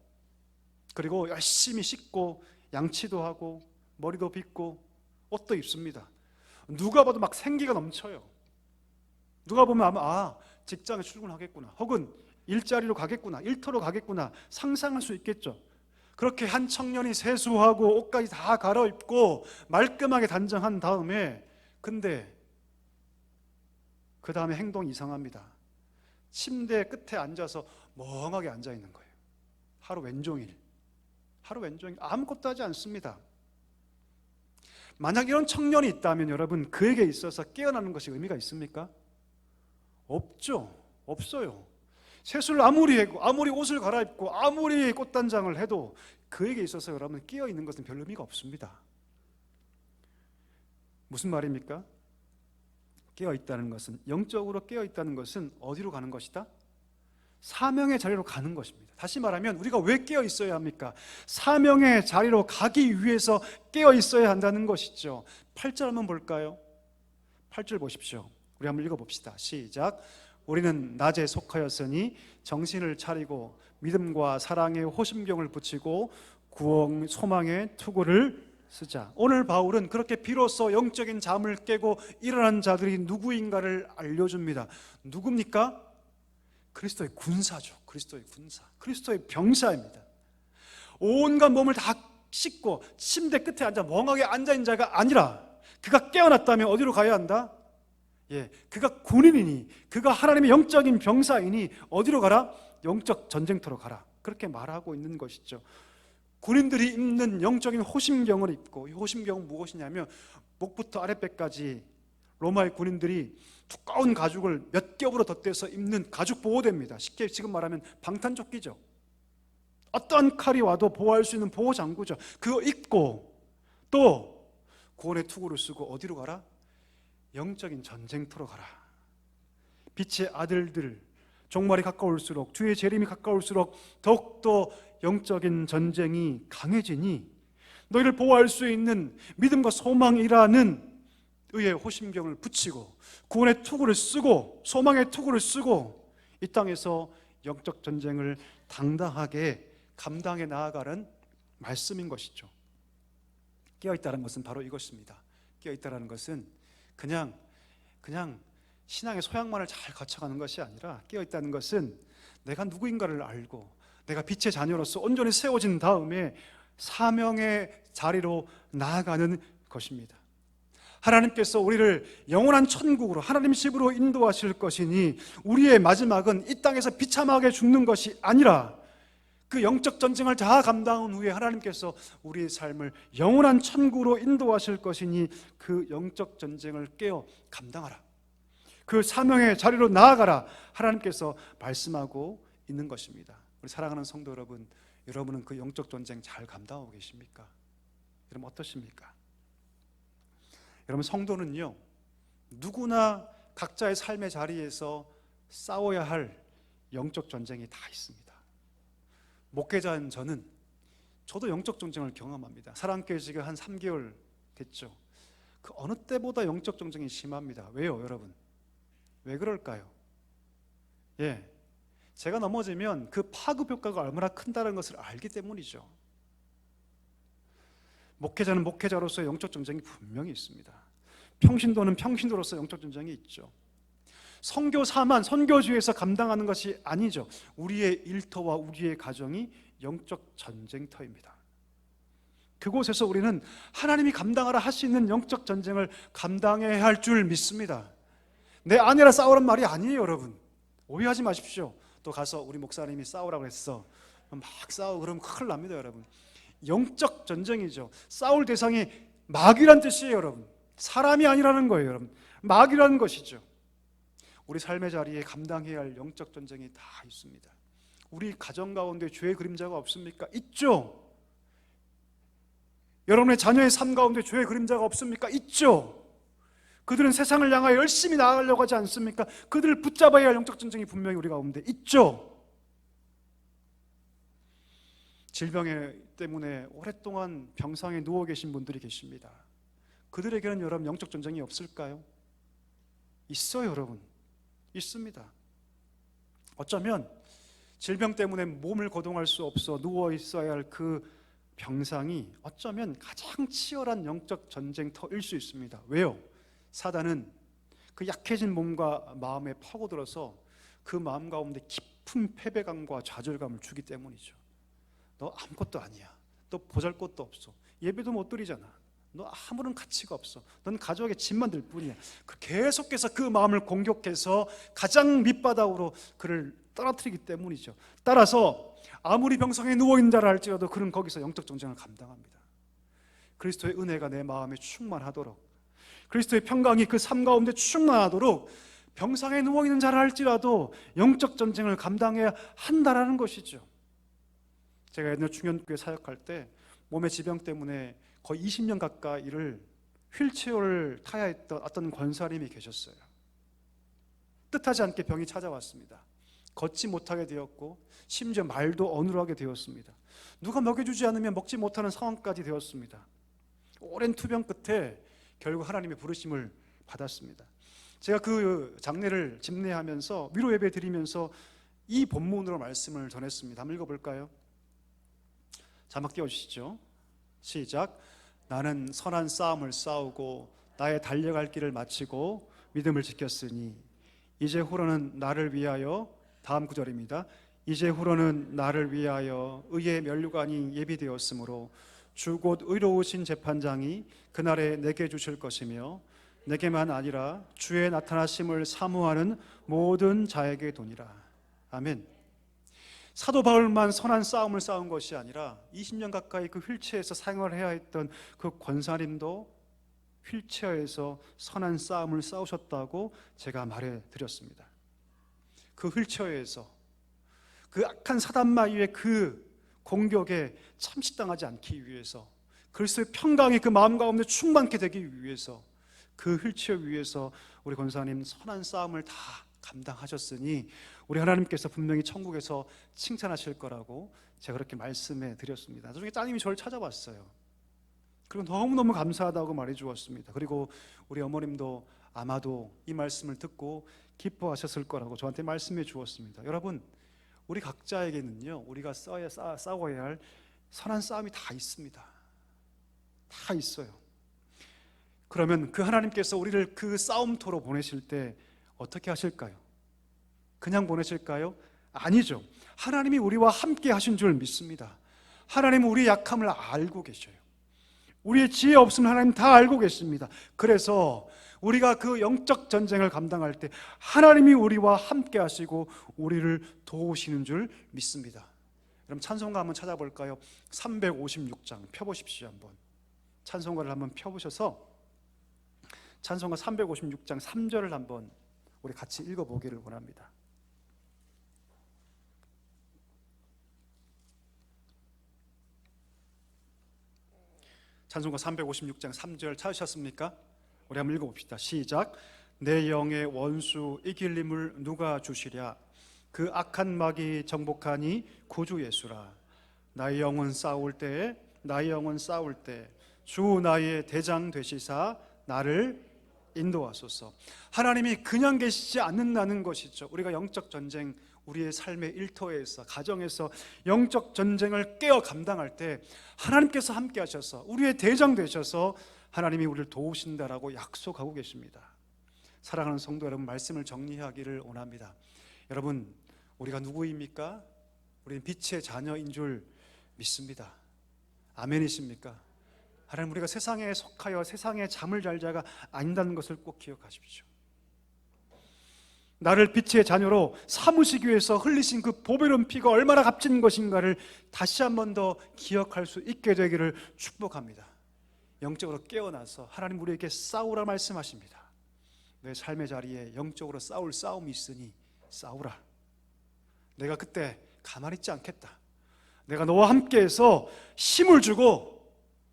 그리고 열심히 씻고 양치도 하고 머리도 빗고 옷도 입습니다. 누가 봐도 막 생기가 넘쳐요. 누가 보면 아마 직장에 출근하겠구나, 혹은 일자리로 가겠구나, 일터로 가겠구나 상상할 수 있겠죠. 그렇게 한 청년이 세수하고 옷까지 다 갈아입고 말끔하게 단장한 다음에, 근데 그 다음에 행동이 이상합니다. 침대 끝에 앉아서 멍하게 앉아 있는 거예요. 하루 왼종일 아무것도 하지 않습니다. 만약 이런 청년이 있다면 여러분, 그에게 있어서 깨어나는 것이 의미가 있습니까? 없죠. 없어요. 세수를 아무리 하고 아무리 옷을 갈아입고 아무리 꽃단장을 해도 그에게 있어서 여러분 깨어있는 것은 별 의미가 없습니다. 무슨 말입니까? 깨어있다는 것은, 영적으로 깨어있다는 것은 어디로 가는 것이다? 사명의 자리로 가는 것입니다. 다시 말하면 우리가 왜 깨어 있어야 합니까? 사명의 자리로 가기 위해서 깨어 있어야 한다는 것이죠. 8절 한번 볼까요? 8절 보십시오. 우리 한번 읽어봅시다. 시작. 우리는 낮에 속하였으니 정신을 차리고 믿음과 사랑의 호심경을 붙이고 구원 소망의 투구를 쓰자. 오늘 바울은 그렇게 비로소 영적인 잠을 깨고 일어난 자들이 누구인가를 알려줍니다. 누굽니까? 그리스도의 군사죠. 그리스도의 군사, 그리스도의 병사입니다. 온갖 몸을 다 씻고 침대 끝에 앉아 멍하게 앉아있는 자가 아니라, 그가 깨어났다면 어디로 가야 한다? 그가 군인이니, 그가 하나님의 영적인 병사이니 어디로 가라? 영적 전쟁터로 가라. 그렇게 말하고 있는 것이죠. 군인들이 입는 영적인 호심경을 입고, 이 호심경은 무엇이냐면 목부터 아랫배까지 로마의 군인들이 두꺼운 가죽을 몇 겹으로 덧대서 입는 가죽 보호대입니다. 쉽게 지금 말하면 방탄조끼죠. 어떤 칼이 와도 보호할 수 있는 보호장구죠. 그거 입고 또 구원의 투구를 쓰고 어디로 가라? 영적인 전쟁터로 가라. 빛의 아들들, 종말이 가까울수록, 주의 재림이 가까울수록 더욱더 영적인 전쟁이 강해지니 너희를 보호할 수 있는 믿음과 소망이라는 의의 호심경을 붙이고 구원의 투구를 쓰고 소망의 투구를 쓰고 이 땅에서 영적 전쟁을 당당하게 감당해 나아가는 말씀인 것이죠. 깨어있다는 것은 바로 이것입니다. 깨어있다는 것은 그냥 신앙의 소양만을 잘 거쳐가는 것이 아니라, 깨어있다는 것은 내가 누구인가를 알고 내가 빛의 자녀로서 온전히 세워진 다음에 사명의 자리로 나아가는 것입니다. 하나님께서 우리를 영원한 천국으로, 하나님 집으로 인도하실 것이니 우리의 마지막은 이 땅에서 비참하게 죽는 것이 아니라 그 영적 전쟁을 다 감당한 후에 하나님께서 우리의 삶을 영원한 천국으로 인도하실 것이니 그 영적 전쟁을 깨어 감당하라, 그 사명의 자리로 나아가라, 하나님께서 말씀하고 있는 것입니다. 우리 사랑하는 성도 여러분, 여러분은 그 영적 전쟁 잘 감당하고 계십니까? 여러분 어떠십니까? 여러분, 성도는요, 누구나 각자의 삶의 자리에서 싸워야 할 영적 전쟁이 다 있습니다. 목회자인 저도 영적 전쟁을 경험합니다. 사랑교회 지금 한 3개월 됐죠. 그 어느 때보다 영적 전쟁이 심합니다. 왜요, 여러분? 왜 그럴까요? 제가 넘어지면 그 파급 효과가 얼마나 큰다는 것을 알기 때문이죠. 목회자는 목회자로서의 영적 전쟁이 분명히 있습니다. 평신도는 평신도로서 영적 전쟁이 있죠. 선교사만 선교주에서 감당하는 것이 아니죠. 우리의 일터와 우리의 가정이 영적 전쟁터입니다. 그곳에서 우리는 하나님이 감당하라 할 수 있는 영적 전쟁을 감당해야 할 줄 믿습니다. 내 아내라 싸우란 말이 아니에요, 여러분. 오해하지 마십시오. 또 가서 우리 목사님이 싸우라고 했어, 막 싸우고 그러면 큰일 납니다, 여러분. 영적 전쟁이죠. 싸울 대상이 마귀란 뜻이에요, 여러분. 사람이 아니라는 거예요, 여러분. 마귀라는 것이죠. 우리 삶의 자리에 감당해야 할 영적 전쟁이 다 있습니다. 우리 가정 가운데 죄의 그림자가 없습니까? 있죠. 여러분의 자녀의 삶 가운데 죄의 그림자가 없습니까? 있죠. 그들은 세상을 향하여 열심히 나아가려고 하지 않습니까? 그들을 붙잡아야 할 영적 전쟁이 분명히 우리 가운데 있죠. 질병 때문에 오랫동안 병상에 누워 계신 분들이 계십니다. 그들에게는 여러분 영적 전쟁이 없을까요? 있어요, 여러분. 있습니다. 어쩌면 질병 때문에 몸을 거동할 수 없어 누워 있어야 할 그 병상이 어쩌면 가장 치열한 영적 전쟁터일 수 있습니다. 왜요? 사단은 그 약해진 몸과 마음에 파고들어서 그 마음 가운데 깊은 패배감과 좌절감을 주기 때문이죠. 너 아무것도 아니야. 너 보잘것도 없어. 예배도 못 드리잖아. 너 아무런 가치가 없어. 넌 가족의 짐만 들 뿐이야. 계속해서 그 마음을 공격해서 가장 밑바닥으로 그를 떨어뜨리기 때문이죠. 따라서 아무리 병상에 누워있는 자라 할지라도 그는 거기서 영적 전쟁을 감당합니다. 그리스도의 은혜가 내 마음에 충만하도록, 그리스도의 평강이 그 삶 가운데 충만하도록 병상에 누워있는 자라 할지라도 영적 전쟁을 감당해야 한다라는 것이죠. 제가 옛날 중년교회 사역할 때 몸의 지병 때문에 거의 20년 가까이를 휠체어를 타야 했던 어떤 권사님이 계셨어요. 뜻하지 않게 병이 찾아왔습니다. 걷지 못하게 되었고 심지어 말도 어눌하게 되었습니다. 누가 먹여주지 않으면 먹지 못하는 상황까지 되었습니다. 오랜 투병 끝에 결국 하나님의 부르심을 받았습니다. 제가 그 장례를 집례하면서 위로 예배 드리면서 이 본문으로 말씀을 전했습니다. 한번 읽어볼까요? 자막 띄워주시죠. 시작. 나는 선한 싸움을 싸우고 나의 달려갈 길을 마치고 믿음을 지켰으니 이제후로는 나를 위하여, 다음 구절입니다. 이제후로는 나를 위하여 의의 면류관이 예비되었으므로 주 곧 의로우신 재판장이 그날에 내게 주실 것이며 내게만 아니라 주의 나타나심을 사모하는 모든 자에게 도니라. 아멘. 사도 바울만 선한 싸움을 싸운 것이 아니라 20년 가까이 그 휠체어에서 생활해야 했던 그 권사님도 휠체어에서 선한 싸움을 싸우셨다고 제가 말해드렸습니다. 그 휠체어에서 그 악한 사단마귀의 그 공격에 참식당하지 않기 위해서, 그리스도의 평강이 그 마음 가운데 충만케 되기 위해서 그 휠체어 위에서 우리 권사님 선한 싸움을 다 감당하셨으니 우리 하나님께서 분명히 천국에서 칭찬하실 거라고 제가 그렇게 말씀해 드렸습니다. 나중에 따님이 저를 찾아왔어요. 그리고 너무너무 감사하다고 말해 주었습니다. 그리고 우리 어머님도 아마도 이 말씀을 듣고 기뻐하셨을 거라고 저한테 말씀해 주었습니다. 여러분, 우리 각자에게는요, 우리가 싸워야 할 선한 싸움이 다 있습니다. 다 있어요. 그러면 그 하나님께서 우리를 그 싸움터로 보내실 때 어떻게 하실까요? 그냥 보내실까요? 아니죠. 하나님이 우리와 함께 하신 줄 믿습니다. 하나님은 우리의 약함을 알고 계셔요. 우리의 지혜 없음을 하나님 다 알고 계십니다. 그래서 우리가 그 영적 전쟁을 감당할 때 하나님이 우리와 함께 하시고 우리를 도우시는 줄 믿습니다. 그럼 찬송가 한번 찾아볼까요? 356장 펴보십시오. 한번 찬송가를 한번 펴보셔서 찬송가 356장 3절을 한번 우리 같이 읽어보기를 원합니다. 찬송가 356장 3절 찾으셨습니까? 우리 한번 읽어봅시다. 시작. 내 영의 원수 이길 힘을 누가 주시랴. 그 악한 마귀 정복하니 구주 예수라. 나의 영혼 싸울 때, 나의 영혼 싸울 때 주 나의 대장 되시사 나를 인도하소서. 하나님이 그냥 계시지 않는다는 것이죠. 우리가 영적 전쟁, 우리의 삶의 일터에서, 가정에서 영적 전쟁을 깨어 감당할 때 하나님께서 함께 하셔서 우리의 대장 되셔서 하나님이 우리를 도우신다라고 약속하고 계십니다. 사랑하는 성도 여러분, 말씀을 정리하기를 원합니다. 여러분, 우리가 누구입니까? 우리는 빛의 자녀인 줄 믿습니다. 아멘이십니까? 하나님, 우리가 세상에 속하여 세상에 잠을 잘 자가 아닌다는 것을 꼭 기억하십시오. 나를 빛의 자녀로 삼으시기 위해서 흘리신 그 보배로운 피가 얼마나 값진 것인가를 다시 한 번 더 기억할 수 있게 되기를 축복합니다. 영적으로 깨어나서 하나님 우리에게 싸우라 말씀하십니다. 내 삶의 자리에 영적으로 싸울 싸움이 있으니 싸우라. 내가 그때 가만히 있지 않겠다. 내가 너와 함께해서 힘을 주고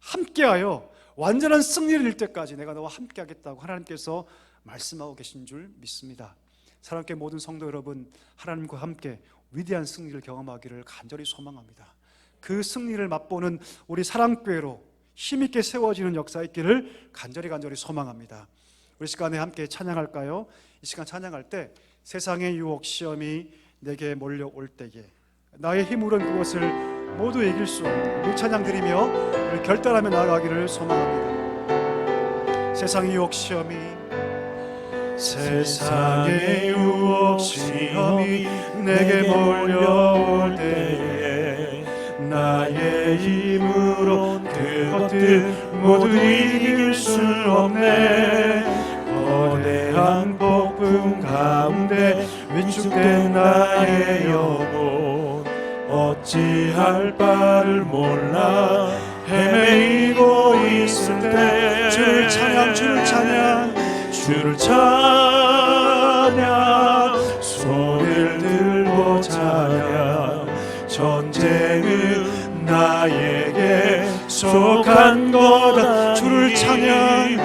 함께하여 완전한 승리를 이룰 때까지 내가 너와 함께하겠다고 하나님께서 말씀하고 계신 줄 믿습니다. 사랑하는 모든 성도 여러분, 하나님과 함께 위대한 승리를 경험하기를 간절히 소망합니다. 그 승리를 맛보는 우리 사랑교회로 힘있게 세워지는 역사 있기를 간절히 소망합니다. 우리 시간에 함께 찬양할까요? 이 시간 찬양할 때 세상의 유혹 시험이 내게 몰려올 때에 나의 힘으로는 그것을 모두 이길 수 없는 우리 찬양 드리며 결단하며 나아가기를 소망합니다. 세상의 유혹 시험이 세상의 유혹 시험이 내게 몰려올 때에 나의 힘으로 그것들 모두 이길 수 없네. 거대한 폭풍 가운데 위축된 나의 영혼 어찌할 바를 몰라 헤매이고 있을 때 주를 찬양 주를 찬양 손을 들고 찬양 전쟁은 나에게 속한 거다. 주를 찬양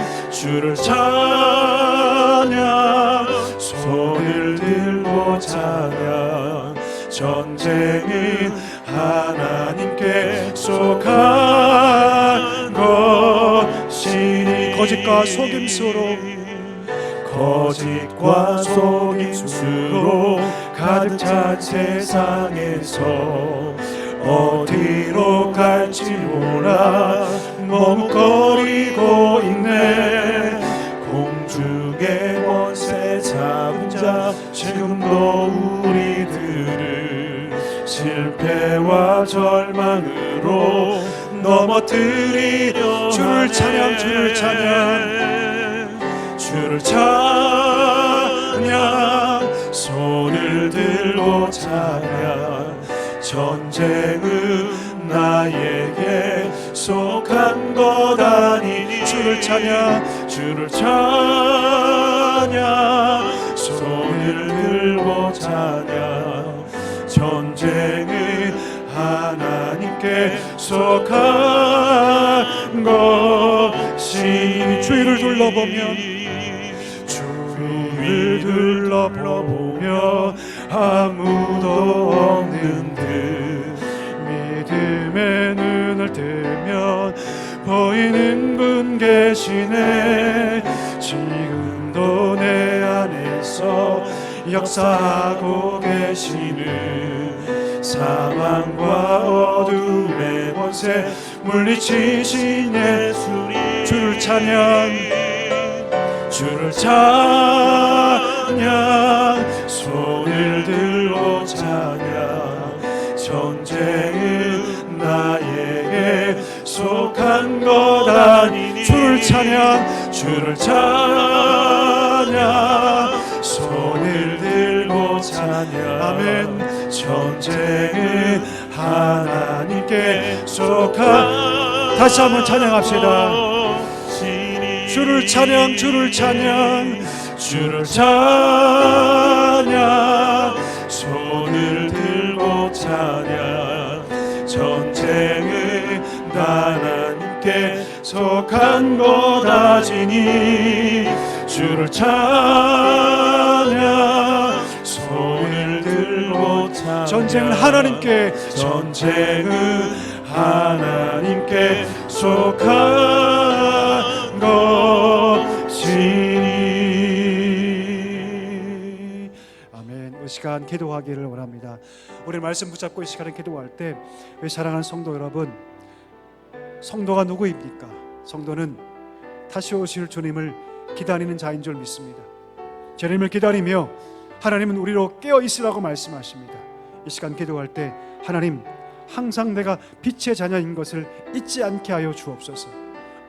손을 들고 찬양 전쟁은 하나님께 속한 것이니 거짓과 속임수로 가득 찬 세상에서 어디로 갈지 몰라 머뭇거리고 있네. 공중의 원세 잡은 자 지금도 우리들을 실패와 절망으로 넘어뜨리려 주를 찬양 손을 들고 찬양 전쟁은 나에게 속한 것 아니니 주를 찬양 손을 들고 찬양 전쟁은 하나님께 속한 것이니 주위를 둘러보며 아무도 없는 듯 믿음의 눈을 뜨면 보이는 분 계시네. 지금도 내 안에서 역사하고 계시는 사망과 어둠의 권세 물리치신 예수님 주를 찬양 손을 들고 찬양 전쟁은 나에게 속한 것 아니니 주를 찬양 손을 들고 찬양 아멘. 전쟁은 하나님께 속한 다시 한번 찬양합시다. 주를 찬양 손을 들고 찬양 전쟁은 하나님께 속한 거다지니 주를 찬양 손을 들고 찬양 전쟁은 하나님께 속한 것이니. 아멘. 이 시간 기도하기를 원합니다. 우리 말씀 붙잡고 이 시간에 기도할 때 우리 사랑하는 성도 여러분, 성도가 누구입니까? 성도는 다시 오실 주님을 기다리는 자인 줄 믿습니다. 주님을 기다리며 하나님은 우리로 깨어 있으라고 말씀하십니다. 이 시간 기도할 때 하나님, 항상 내가 빛의 자녀인 것을 잊지 않게 하여 주옵소서.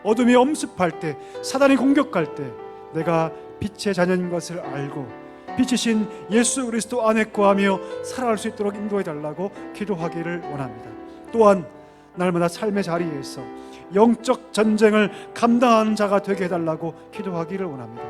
어둠이 엄습할 때, 사단이 공격할 때 내가 빛의 자녀인 것을 알고 빛이신 예수 그리스도 안에 거하며 살아갈 수 있도록 인도해 달라고 기도하기를 원합니다. 또한 날마다 삶의 자리에서 영적 전쟁을 감당하는 자가 되게 해달라고 기도하기를 원합니다.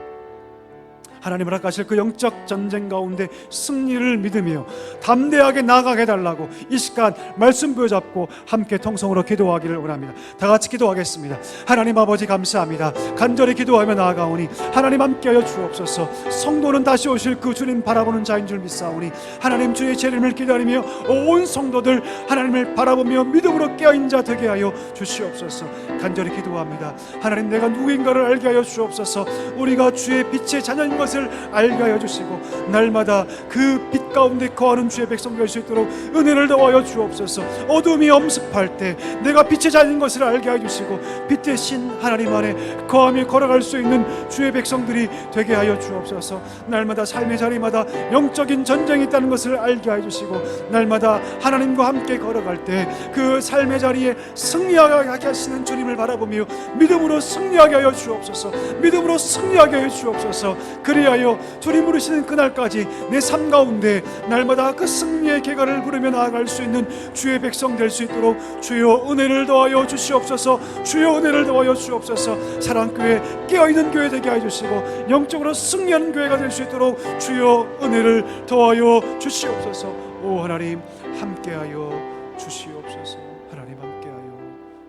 하나님 허락하실 그 영적 전쟁 가운데 승리를 믿으며 담대하게 나아가게 해달라고 이 시간 말씀 부여잡고 함께 통성으로 기도하기를 원합니다. 다 같이 기도하겠습니다. 하나님 아버지 감사합니다. 간절히 기도하며 나아가오니 하나님 함께하여 주옵소서. 성도는 다시 오실 그 주님 바라보는 자인 줄 믿사오니 하나님 주의 재림을 기다리며 온 성도들 하나님을 바라보며 믿음으로 깨어있는 자 되게 하여 주시옵소서. 간절히 기도합니다. 하나님 내가 누구인가를 알게 하여 주옵소서. 우리가 주의 빛의 자녀인 것을 알게 하여 주시고 날마다 그 빛 가운데 거하는 주의 백성 될 수 있도록 은혜를 더하여 주옵소서. 어둠이 엄습할 때 내가 빛의 자녀인 것을 알게 하여 주시고 빛의 신 하나님 안에 거하며 걸어갈 수 있는 주의 백성들이 되게 하여 주옵소서. 날마다 삶의 자리마다 영적인 전쟁이 있다는 것을 알게 하여 주시고 날마다 하나님과 함께 걸어갈 때 그 삶의 자리에 승리하게 하시는 주님을 바라보며 믿음으로 승리하게 하여 주옵소서. 믿음으로 승리하게 하여 주옵소서. 그리하여 주님 부르시는 그날까지 내 삶 가운데 날마다 그 승리의 계가를 부르며 나아갈 수 있는 주의 백성 될 수 있도록 주여 은혜를 더하여 주시옵소서. 주여 은혜를 더하여 주옵소서. 사랑교회 깨어있는 교회 되게 하여 주시고 영적으로 승리하는 교회가 될 수 있도록 주여 은혜를 더하여 주시옵소서. 오 하나님 함께하여 주시옵소서. 하나님 함께하여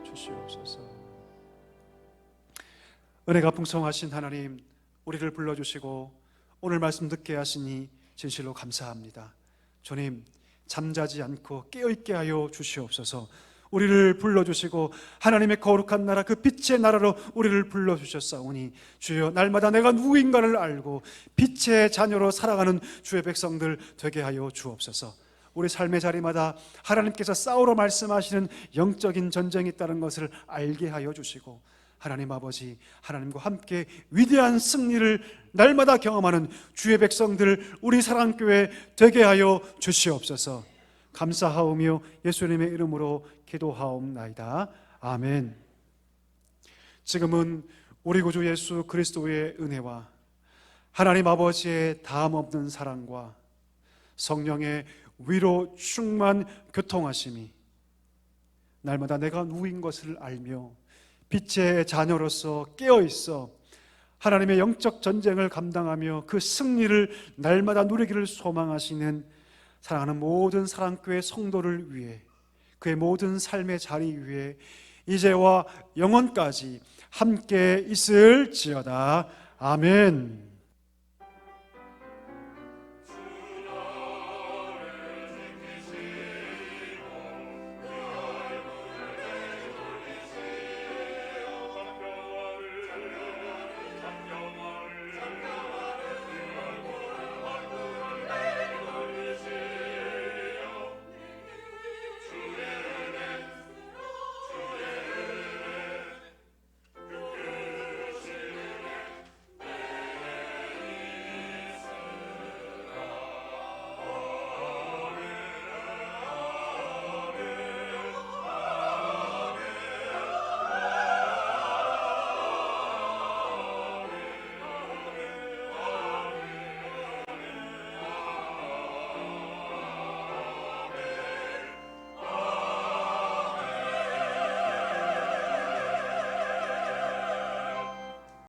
주시옵소서. 은혜가 풍성하신 하나님, 우리를 불러주시고 오늘 말씀 듣게 하시니 진실로 감사합니다. 주님, 잠자지 않고 깨어있게 하여 주시옵소서. 우리를 불러주시고 하나님의 거룩한 나라, 그 빛의 나라로 우리를 불러주셨사오니 주여 날마다 내가 누구인가를 알고 빛의 자녀로 살아가는 주의 백성들 되게 하여 주옵소서. 우리 삶의 자리마다 하나님께서 싸우러 말씀하시는 영적인 전쟁이 있다는 것을 알게 하여 주시고 하나님 아버지, 하나님과 함께 위대한 승리를 날마다 경험하는 주의 백성들 우리 사랑교회 되게 하여 주시옵소서. 감사하오며 예수님의 이름으로 기도하옵나이다. 아멘. 지금은 우리 구주 예수 그리스도의 은혜와 하나님 아버지의 다함없는 사랑과 성령의 위로 충만 교통하심이 날마다 내가 누구인 것을 알며 빛의 자녀로서 깨어있어 하나님의 영적 전쟁을 감당하며 그 승리를 날마다 누리기를 소망하시는 사랑하는 모든 사랑교회 성도를 위해 그의 모든 삶의 자리 위에 이제와 영원까지 함께 있을지어다. 아멘.